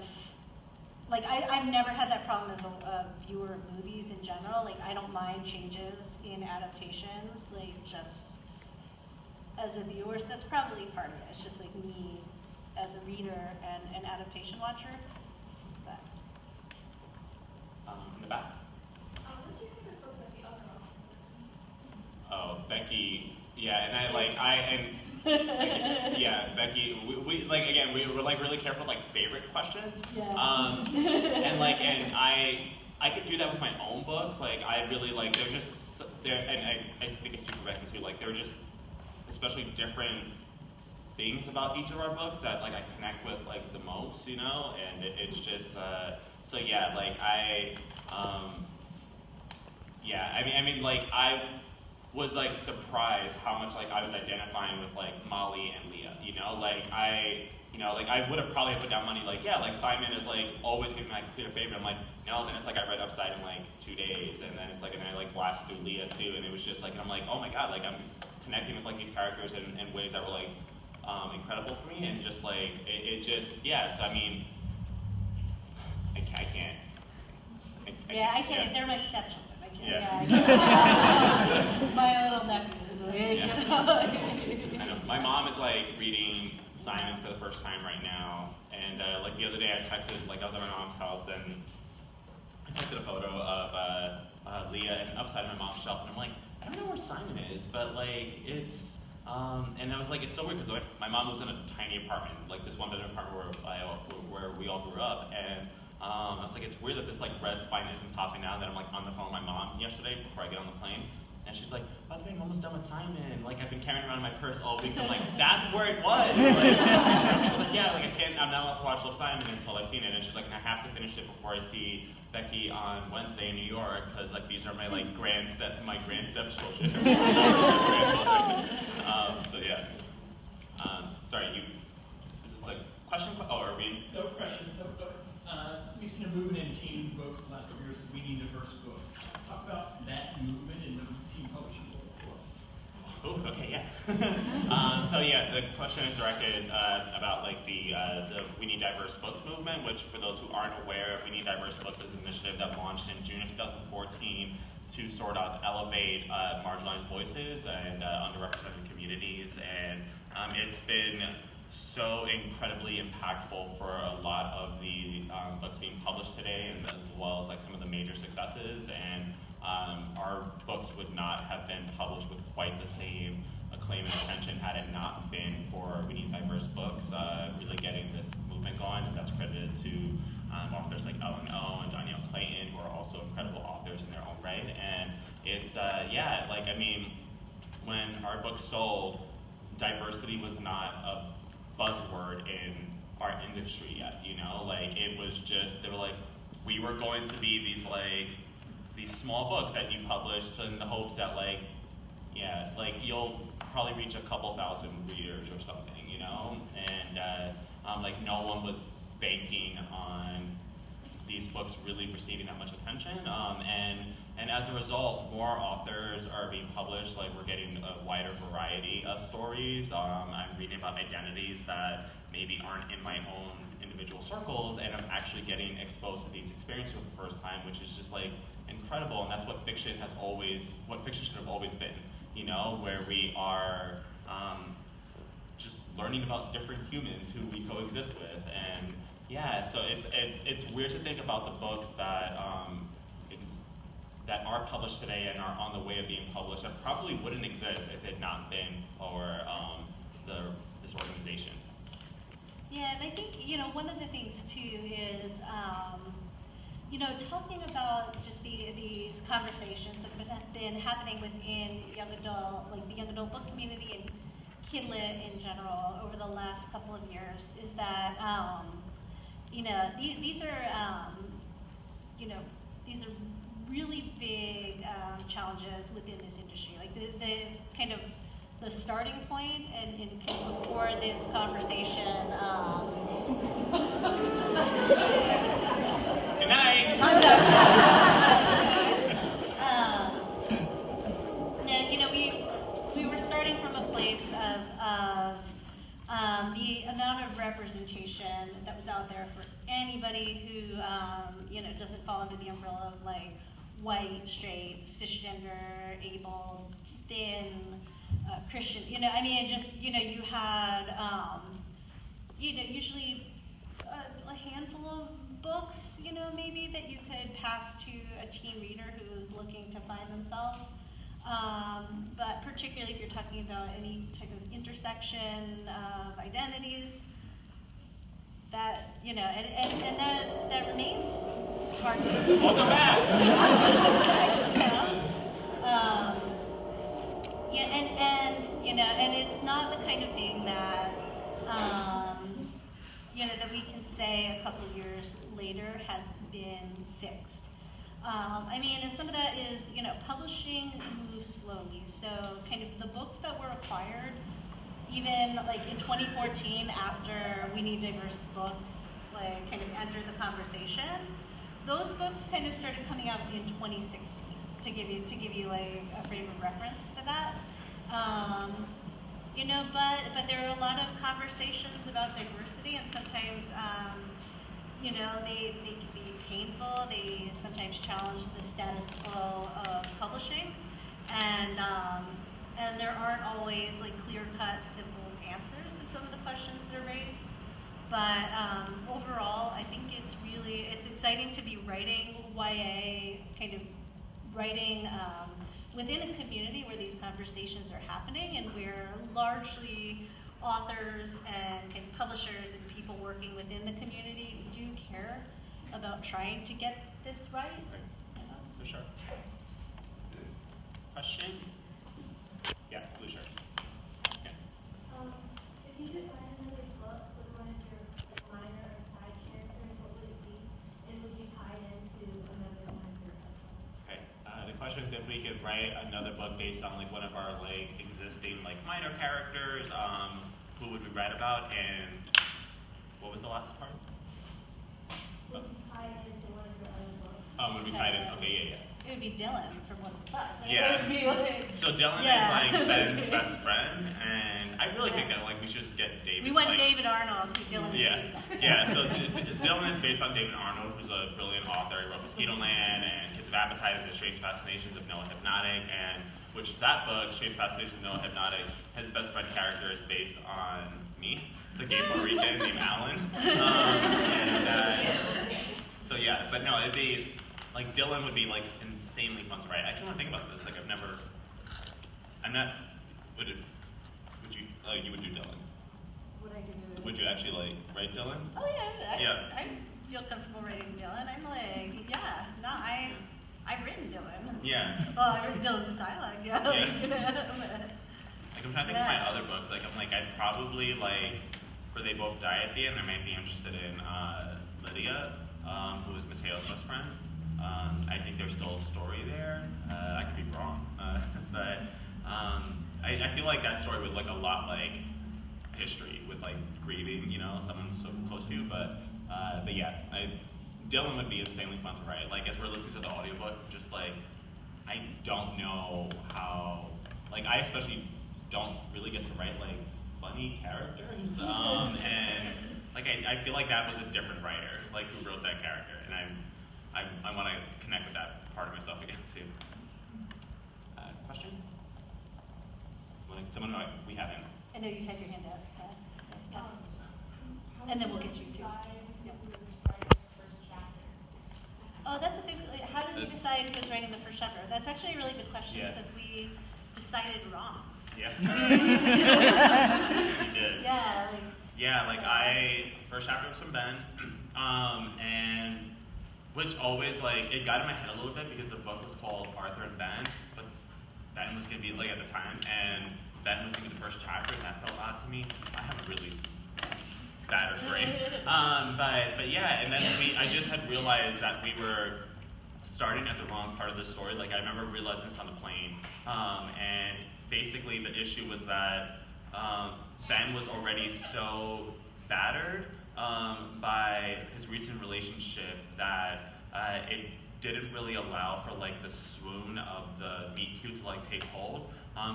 C: like I've never had that problem as a viewer of movies in general. Like I don't mind changes in adaptations, like just as a viewer. So that's probably part of it. It's just like me as a reader and an adaptation watcher. But
B: In the back.
F: What's your favorite book that the other authors?
B: Oh, Becky. Yeah, and yeah, Becky. We like again. We were like really careful with like favorite questions.
A: Yeah.
B: And I could do that with my own books. Like I really like they're just and I think it's true for Becky too. Like they're just especially different things about each of our books that like I connect with like the most, you know. And it's just so yeah. Like yeah. I mean like I was like surprised how much like I was identifying with like Molly and Leah, you know, like I would have probably put down money like yeah, like Simon is like always giving my clear favorite. I'm like no, then it's like I read Upside in like 2 days, and then it's like and I like blasted through Leah too, and it was just like and I'm like oh my god, like I'm connecting with like these characters in ways that were like incredible for me, and just like it just yeah. So I mean I can't.
C: I can't. They're my stepchildren.
B: Yeah.
C: My little nephews.
B: Yeah. I know. My mom is like reading Simon for the first time right now, and like the other day I texted, like I was at my mom's house and I texted a photo of Leah and Upside in my mom's shelf, and I'm like, I don't know where Simon is, but like it's and I was like, it's so weird because like, my mom lives in a tiny apartment, like this one bedroom apartment where we all grew up, and I was like, it's weird that this like red spine isn't popping out. And then I'm like on the phone with my mom yesterday before I get on the plane. And she's like, by the way, I'm almost done with Simon. Like, I've been carrying around in my purse all week. I'm like, that's where it was. Like, she's like, yeah, like I'm not allowed to watch Love, Simon until I've seen it. And she's like, and I have to finish it before I see Becky on Wednesday in New York, because like these are my like grand stepchildren. So yeah. Sorry, is this like question? Oh, are we?
G: No question. We've seen a movement in teen books the last couple of years. We need diverse books. Talk about that movement in the teen publishing world.
B: Oh, okay, yeah. So yeah, the question is directed about like the We Need Diverse Books movement, which for those who aren't aware, We Need Diverse Books is an initiative that launched in June of 2014 to sort of elevate marginalized voices and underrepresented communities, and it's been so incredibly impactful for a lot of the books being published today, and as well as like some of the major successes. And our books would not have been published with quite the same acclaim and attention had it not been for We Need Diverse Books really getting this movement going, and that's credited to authors like Ellen O and Danielle Clayton, who are also incredible authors in their own right. And it's, yeah, like, I mean, when our book sold, diversity was not a buzzword in our industry yet, you know? Like, it was just, they were like, we were going to be these, like, these small books that you published in the hopes that, like, yeah, like, you'll probably reach a couple thousand readers or something, you know? And, like, no one was banking on these books really receiving that much attention. And as a result, more authors are being published. Like, we're getting a wider variety of stories. I'm reading about identities that maybe aren't in my own individual circles, and I'm actually getting exposed to these experiences for the first time, which is just like incredible. And that's what fiction has always, what fiction should have always been, you know, where we are just learning about different humans who we coexist with. And yeah, so it's weird to think about the books that that are published today and are on the way of being published that probably wouldn't exist if it had not been for this organization.
C: Yeah, and I think, you know, one of the things too is, you know, talking about just these conversations that have been happening within young adult, like the young adult book community and kidlit in general over the last couple of years, is that, you know, these are, you know, these are really big challenges within this industry. Like the kind of the starting point and before this conversation.
B: Good night.
C: You know, we were starting from a place of the amount of representation that was out there for anybody who you know, doesn't fall under the umbrella of like white, straight, cisgender, able, thin, Christian. You know, I mean, just, you know, you had you know, usually a handful of books, you know, maybe that you could pass to a teen reader who's looking to find themselves. But particularly if you're talking about any type of intersection of identities, that, you know, and that remains hard to do.
B: Welcome back.
C: Yeah, and you know, and it's not the kind of thing that you know, that we can say a couple of years later has been fixed. I mean, and some of that is, you know, publishing moves slowly. So kind of the books that were acquired, even like in 2014, after We Need Diverse Books, like kind of entered the conversation, those books kind of started coming out in 2016 to give you like a frame of reference for that. You know, but there are a lot of conversations about diversity, and sometimes you know, they can be painful. They sometimes challenge the status quo of publishing, and there aren't always like clear-cut, simple answers to some of the questions that are raised. But overall, I think it's exciting to be writing YA, kind of writing within a community where these conversations are happening, and where largely authors and publishers and people working within the community do care about trying to get this right.
B: Right. For sure. Question? Yes, blue shirt. Yeah.
F: If you could write another book with one of your minor or side characters, what would it be? And would you tie it into another one of your
B: Okay. The question is if we could write another book based on like one of our like existing like minor characters, who would we write about, and what was the last part?
F: Would you tie it into one of your other books?
B: Would we tied in? Okay, yeah.
C: It would be Dylan from one of us.
B: Yeah.
C: It would be like,
B: So Dylan
C: Yeah.
B: is like Ben's best friend, and I really think that like we should just get David.
C: we want
B: like,
C: David Arnold, who Dylan is
B: Yeah,
C: based on.
B: yeah. So Dylan is based on David Arnold, who's a brilliant author. He wrote Mosquito Land and Kids of Appetite and The Strange Fascinations of Noah Hypnotic, and which that book, Strange Fascinations of Noah Hypnotic, his best friend character is based on me. It's a gay Puerto Rican named Alan. So yeah, but no, it'd be like Dylan would be like insanely fun to write. I actually want to think about this. Like I'm not. Would you? You would do Dylan?
C: Would I do it?
B: Would you actually like write Dylan?
C: Oh yeah,
B: Yeah.
C: I feel comfortable writing Dylan. I'm like, yeah, no, I've written Dylan.
B: Yeah.
C: Well, I've written Dylan's dialogue, yeah.
B: Yeah. Like I'm trying to think of my other books. Like I'd probably like, where they both die at the end. I might be interested in Lydia, who is Mateo's best friend. I think there's still a story there. I could be wrong, but I feel like that story would look a lot like history with like grieving, you know, someone so close to you. But yeah, Dylan would be insanely fun to write. Like as we're listening to the audiobook, just like I don't know how. Like I especially don't really get to write like funny characters, and like I feel like that was a different writer, like who wrote that character, and I want to connect with that part of myself again too. Question? Like someone we haven't.
C: I know you had your hand up. Yeah. And then we'll get you too. Yeah. Oh, that's a good. How did we decide who was writing the first chapter? That's actually a really good question because we decided wrong.
B: Yeah. We did.
C: Yeah.
B: Yeah, first chapter was from Ben, and which always it got in my head a little bit because the book was called Arthur and Ben, but Ben was gonna be at the time, and Ben was gonna be the first chapter, and that felt odd to me. I have a really bad or great, but yeah, and then I just had realized that we were starting at the wrong part of the story. Like I remember realizing this on the plane, and basically the issue was that Ben was already so battered by his recent relationship that it didn't really allow for the swoon of the meet cute to take hold.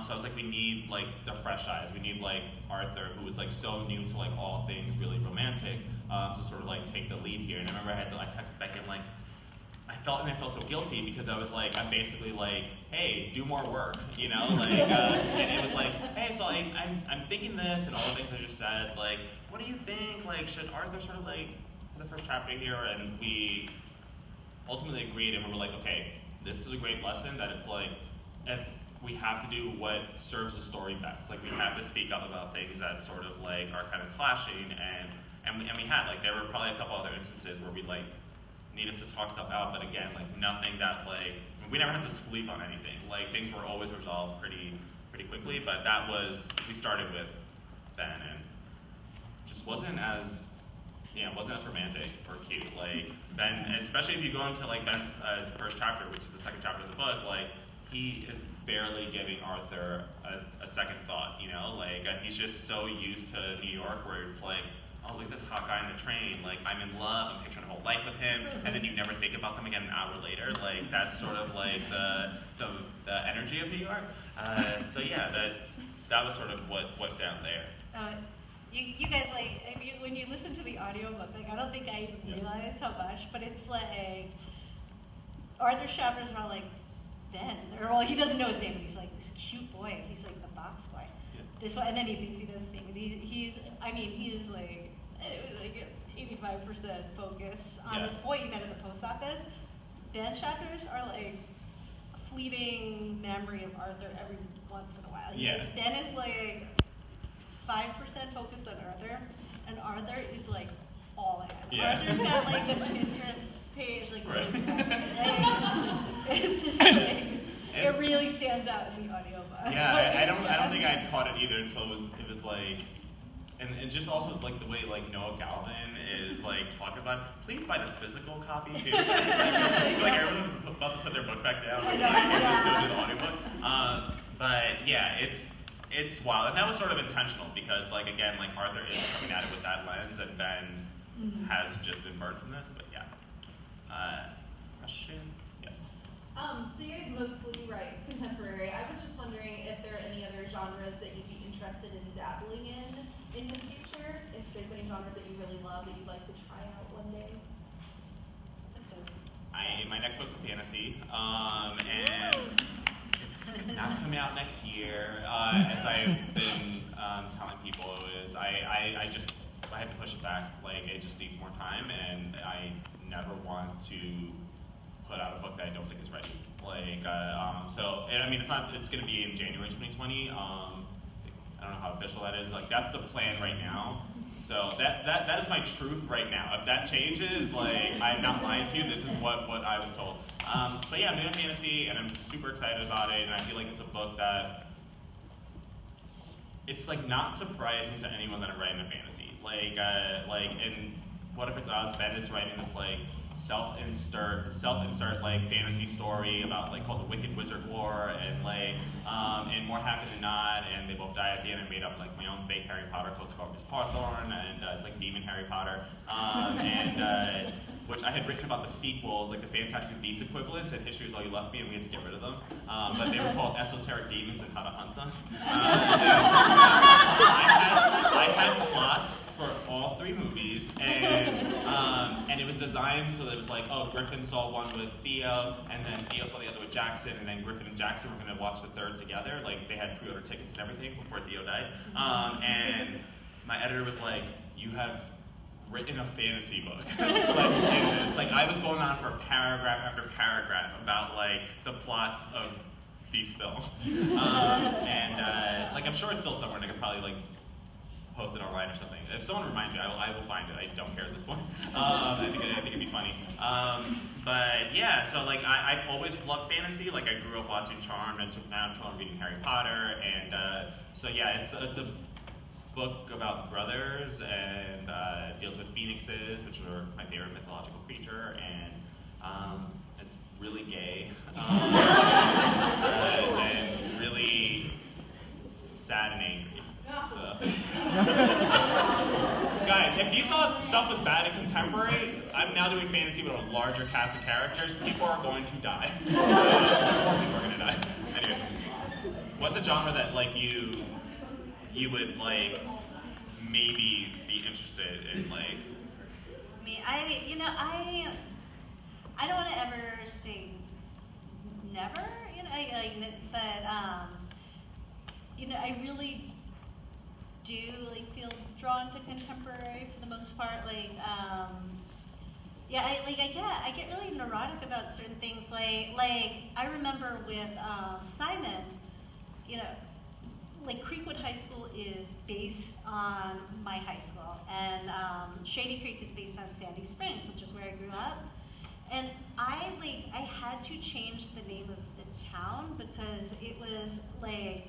B: So I was we need the fresh eyes. We need Arthur, who was so new to all things really romantic, to sort of take the lead here. And I remember I had to text Becky and I felt so guilty because I was I'm basically hey, do more work, you know, and it was hey, so I'm thinking this and all the things I just said, what do you think? Should Arthur sort of the first chapter here? And we ultimately agreed, and we were okay, this is a great lesson that it's if we have to do what serves the story best. We have to speak up about things that sort of are kind of clashing, and we had there were probably a couple other instances where we needed to talk stuff out, but again, nothing that we never had to sleep on anything. Things were always resolved pretty quickly, but that was, we started with Ben, and just wasn't as romantic or cute. Ben, especially if you go into Ben's first chapter, which is the second chapter of the book, he is barely giving Arthur a second thought, you know? He's just so used to New York where it's oh, look at this hot guy in the train, I'm in love, I'm picturing a whole life with him, and then you never think about them again an hour later. That's sort of the energy of New York. So yeah, that was sort of what went down there.
C: You guys when you listen to the audiobook, I don't think I even realized how much, but it's Arthur's chapters are all Ben, or well, he doesn't know his name, but he's this cute boy, he's the box boy.
B: Yeah.
C: This one, and then he thinks he does sing. He is 85% focus on this boy you met at the post office. Ben's chapters are a fleeting memory of Arthur every once in a while.
B: Yeah.
C: Ben is 5% focused on Arthur, and Arthur is all ads.
B: Yeah.
C: Arthur's got like the Pinterest page, like,
B: Right.
C: it's just like, it really stands out in the audiobook.
B: Yeah, I don't think I'd caught it either until it was like, and just also like the way like Noah Galvin is like talking about, please buy the physical copy too. Like everyone's about to put their book back down, like, and just go to the audiobook. But yeah, it's wild, and that was sort of intentional because like again, like Arthur is coming at it with that lens, and Ben has just been burned from this. But yeah, question? Yes.
H: So you guys mostly write contemporary. I was just wondering if there are any other genres that you'd be interested in dabbling in the future. If there's any genres that you really love that you'd like to try out one day.
B: My next book's a fantasy, and it's not coming out next year. As I've been telling people, I had to push it back. Like it just needs more time, and I never want to put out a book that I don't think is ready. Like so, and I mean it's going to be in January 2020. I don't know how official that is. Like that's the plan right now. So that is my truth right now. If that changes, like I'm not lying to you. This is what I was told. But yeah, I'm doing fantasy, and I'm super excited about it. And I feel like it's a book that it's like not surprising to anyone that I'm writing a fantasy. Like and what if it's us? Ben is writing this like self-insert like fantasy story about like called the Wicked Wizard War, and like and more happen than not, and they both die at the end. I made up like my own fake Harry Potter called Scorpius Hawthorne, and it's like Demon Harry Potter, and which I had written about the sequels, like the Fantastic Beasts equivalents, and History Is All You Left Me, and we had to get rid of them. But they were called Esoteric Demons and How to Hunt Them. I had plots for all three movies, and it was designed so that it was like, oh, Griffin saw one with Theo, and then Theo saw the other with Jackson, and then Griffin and Jackson were going to watch the third together. Like they had pre-order tickets and everything before Theo died. And my editor was like, you have written a fantasy book. Like I was going on for paragraph after paragraph about like the plots of these films, and like I'm sure it's still somewhere, and I could probably like post it online or something. If someone reminds me, I will find it. I don't care at this point. I think it'd be funny. But yeah, so like I've always loved fantasy. Like I grew up watching Charmed, and now I'm reading Harry Potter, and so yeah, it's a book about brothers, and deals with phoenixes, which are my favorite mythological creature, and it's really gay, and really sad and angry. So. Guys, if you thought stuff was bad in contemporary, I'm now doing fantasy with a larger cast of characters. People are going to die. So, more people are going to die. Anyway, what's a genre that like you would like maybe be interested in, like?
C: I don't want to ever say never, but I really do like feel drawn to contemporary for the most part. Like, I get really neurotic about certain things. Like I remember with Simon, like Creekwood High School is based on my high school, and Shady Creek is based on Sandy Springs, which is where I grew up. And I had to change the name of the town because it was like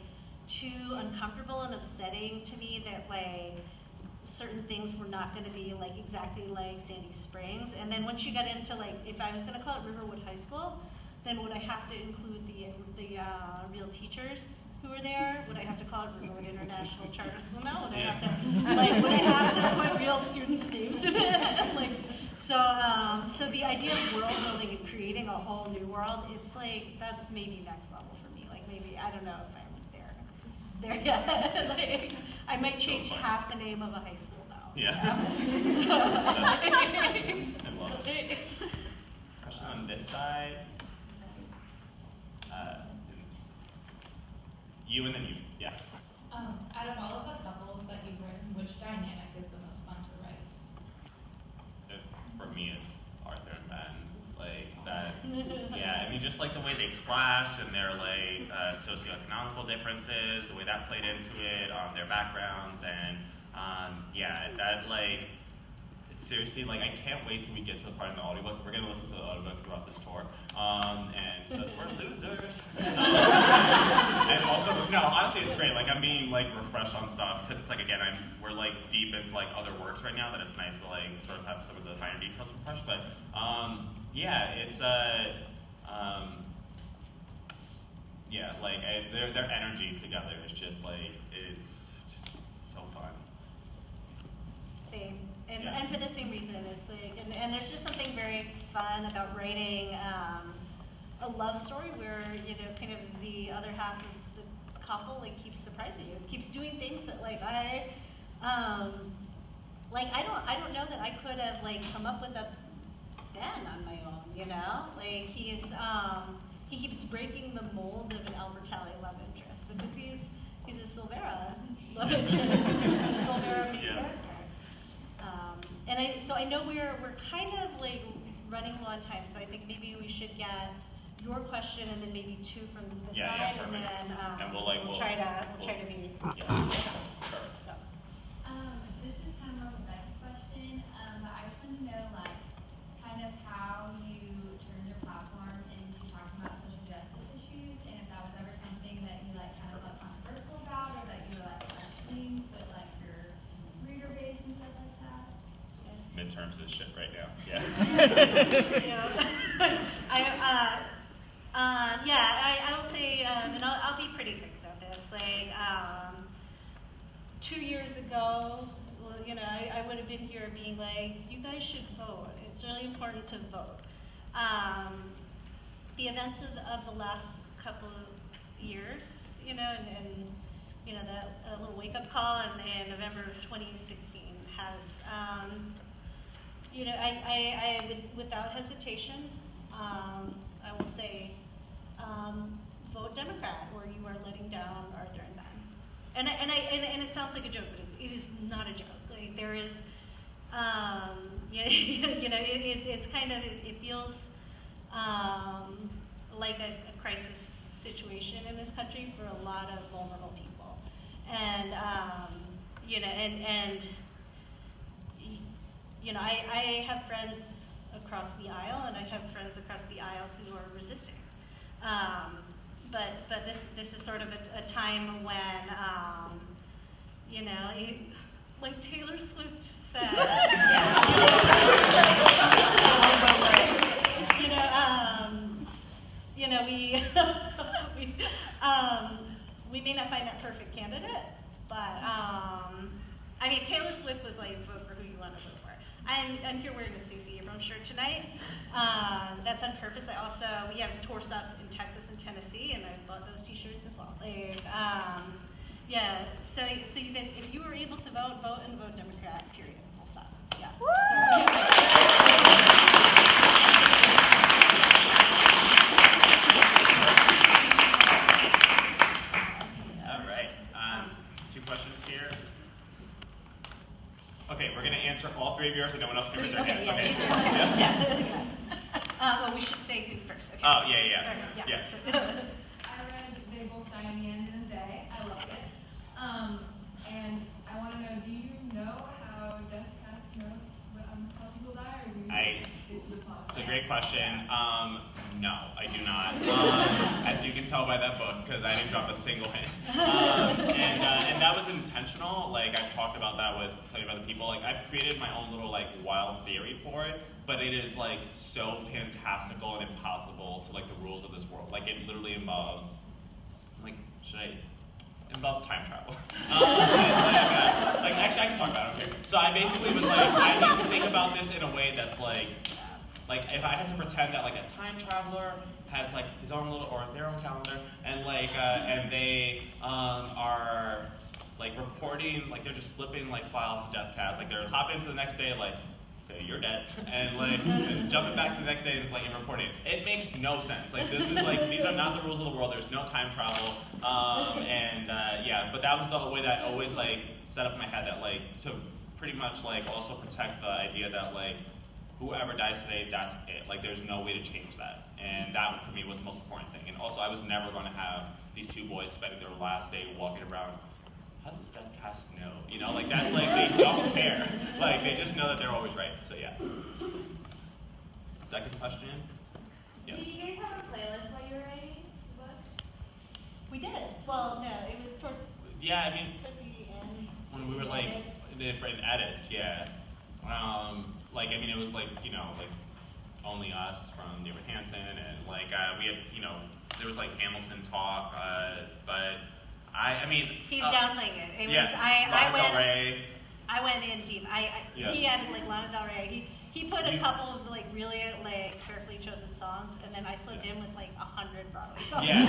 C: too uncomfortable and upsetting to me that like certain things were not going to be like exactly like Sandy Springs. And then once you got into like, if I was going to call it Riverwood High School, then would I have to include the real teachers who were there? Would I have to call it Riverwood International Charter School now? Would I have to would I have to put real students' names in it? So the idea of world building and creating a whole new world, it's like that's maybe next level for me. Like maybe I don't know if I'm there yet. Like, I might change half the name of a high school now.
B: Yeah. I love it. Question on this side. You and then you. Yeah.
E: Out of all of the couples that you've written, which dynamic is the most fun to write?
B: For me, it's Arthur and Ben. Like that. Yeah, I mean, just like the way they clash and their like socioeconomical differences, the way that played into it, their backgrounds, and yeah, that like it's seriously, like, I can't wait till we get to the part in the audiobook. We're gonna listen to the audiobook throughout this tour, and because we're losers. And also, no, honestly, it's great. Like, I'm being like refreshed on stuff because it's like, again, we're like deep into like other works right now. That it's nice to like sort of have some of the finer details refreshed. But yeah, it's yeah, like their energy together is just like it's so fun.
C: Same.
B: Yeah.
C: And for the same reason, it's like, and there's just something very fun about writing a love story where, you know, kind of the other half of the couple like keeps surprising you, keeps doing things that like I don't know that I could have like come up with a Ben on my own, you know? Like he keeps breaking the mold of an Albertalli love interest because he's a Silvera love interest, Silvera main character. So I know we're kind of like running low on time, so I think maybe we should get your question and then maybe two from the side, and then
B: and we'll
C: try to be.
B: Yeah. Perfect.
C: So.
F: This is kind of more of a Becky question, but I just want to know, like, kind of how you turned your platform into talking about social justice issues, and if that was ever something that you, like, kind of felt controversial about, or that you were, like, questioning with, like, your reader base and stuff like that.
B: Midterms is shit right now. Yeah.
C: I will say, and I'll be pretty quick about this. Like 2 years ago, well, you know, I would have been here being like, you guys should vote. It's really important to vote. The events of the last couple of years, you know, and you know, that little wake-up call in November of 2016 has, you know, I without hesitation, I will say, vote Democrat, or you are letting down Arthur and Ben. And it sounds like a joke, but it is not a joke. Like there is, you know, it's kind of, it feels like a crisis situation in this country for a lot of vulnerable people, and you know, and you know, I have friends across the aisle, and I have friends across the aisle who are resisting. But this is sort of a time when, you know, like Taylor Swift said, you know, we may not find that perfect candidate, but I mean, Taylor Swift was like, vote for who you want to vote for. I'm here wearing a Stacey Abrams shirt tonight. That's on purpose. We have tour stops in Texas and Tennessee, and I bought those T-shirts as well. Like, yeah. So you guys, if you were able to vote, vote and vote Democrat. Period. Full stop. Yeah.
B: All right. 2 questions here. Okay, we're going to answer all 3 of yours, and no one else can raise their hands.
C: Okay.
B: Yeah.
C: Well, we should say who first. Okay.
B: Oh, yeah.
E: I read They Both Die in the End of the Day. I loved it. And I want to know, do you know how Death Cast knows how people die, or do you
B: It's a great question. No, I do not. As you can tell by that book, because I didn't drop a single hint. And that was intentional. Like, I've talked about that with plenty of other people. Like, I've created my own little, like, wild theory for it, but it is, like, so fantastical and impossible to, like, the rules of this world. Like, it literally involves, like, involves time travel. Actually, I can talk about it here. So I basically was like, I need to think about this in a way that's like if I had to pretend that like a time traveler has like his own little, or their own calendar, and like, and they are like reporting, like they're just slipping like files to Death Cast, like they're hopping to the next day, like, okay, you're dead, and like jumping back to the next day and it's like you're reporting. It makes no sense. Like this is like, these are not the rules of the world. There's no time travel, yeah. But that was the way that I always like set up in my head, that like to pretty much like also protect the idea that like whoever dies today, that's it. Like there's no way to change that, and that for me was the most important thing. And also I was never going to have these 2 boys spending their last day walking around how does Death Cast know? You know, like that's like they don't care. Like they just know that they're always right. So yeah. Second question. Yes.
F: Did you guys have a playlist while you were writing the book?
C: We did. Well, no, it was towards
B: Yeah, I mean,
C: the end.
B: when we were like different edits, yeah. Like I mean, it was like like Only Us from David Hansen, and like we had there was like Hamilton talk, but I mean
C: He's downplaying it. It
B: yeah,
C: was I went in deep.
B: Yeah.
C: He added like Lana Del Rey. He put a couple of like really like carefully chosen songs, and then I slipped in with like 100 Broadway songs.
B: Yeah.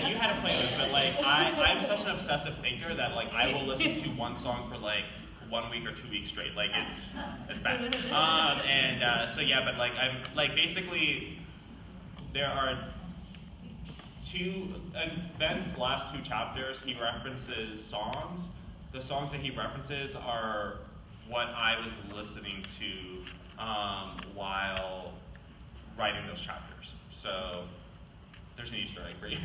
B: you had a playlist, but like I'm such an obsessive thinker that like I will listen to one song for like 1 week or 2 weeks straight. Like it's bad. So yeah, but like I'm like basically there are Ben's last 2 chapters he references songs. The songs that he references are what I was listening to while writing those chapters. So there's an Easter egg for you.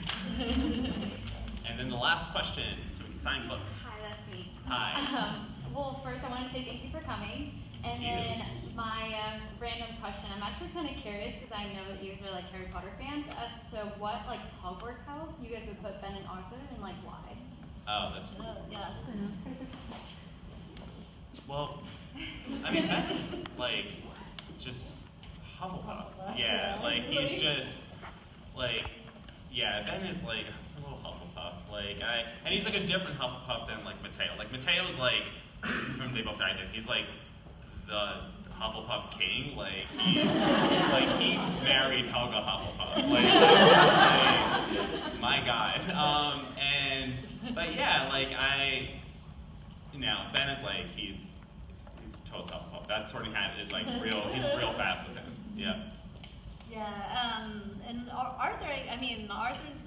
B: And then the last question, so we can sign books.
F: Hi, that's me.
B: Hi.
F: Well, first I want to say thank you for coming. And then my random question, I'm actually kind of curious because I know that you guys are like Harry Potter fans as to what like Hogwarts house you guys would put Ben and Arthur and like why.
B: Oh, that's
C: Yeah.
B: well, I mean Ben's like just Hufflepuff. Yeah, like he's just like Ben is like a little Hufflepuff. And he's like a different Hufflepuff than like Mateo. Like Mateo's like from They Both Died, he's like the Hufflepuff king. Like he married Helga Hufflepuff. Like my guy. But yeah, like Ben is like he's total Hufflepuff. That Sorting Hat is like real. He's real fast with him. Yeah.
C: Yeah. And Arthur, Arthur's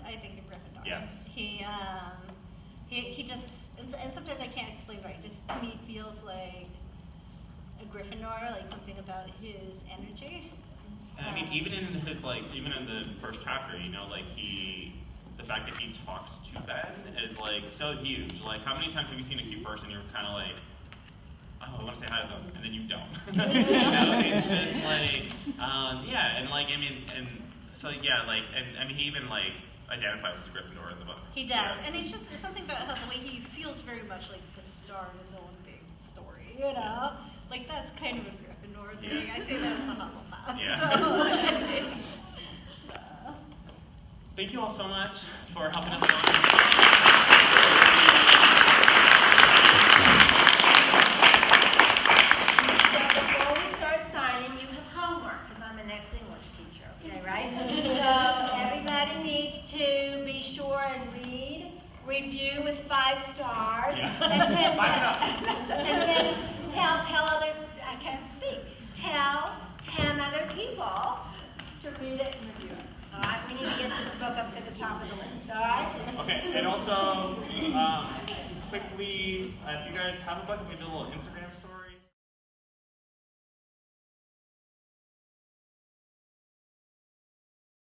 C: I think a Gryffindor.
B: Yeah.
C: He just and sometimes I can't explain right. Just to me feels like a Gryffindor, like something about his energy.
B: And I mean, even in the first chapter, the fact that he talks to Ben is like so huge. Like, how many times have you seen a cute person you're kind of like, oh, I want to say hi to them, and then you don't. It's just like, he even like identifies as Gryffindor in the book.
C: He does, and it's something about the way he feels very much like the star of his own big story. Like that's kind of a Gryffindor thing. I say that as a Hufflepuff.
B: Yeah.
C: So.
B: Thank you all so much for helping us along.
A: Before we start signing, you have homework, because I'm the next English teacher, okay, right? So everybody needs to be sure and review with 5 stars, and tell other, I can't speak, tell 10 other people to read it and review it. All right, we need to get this book up to the top of the list, all right?
B: Okay, and also, quickly, if you guys have a book, we do a little Instagram story.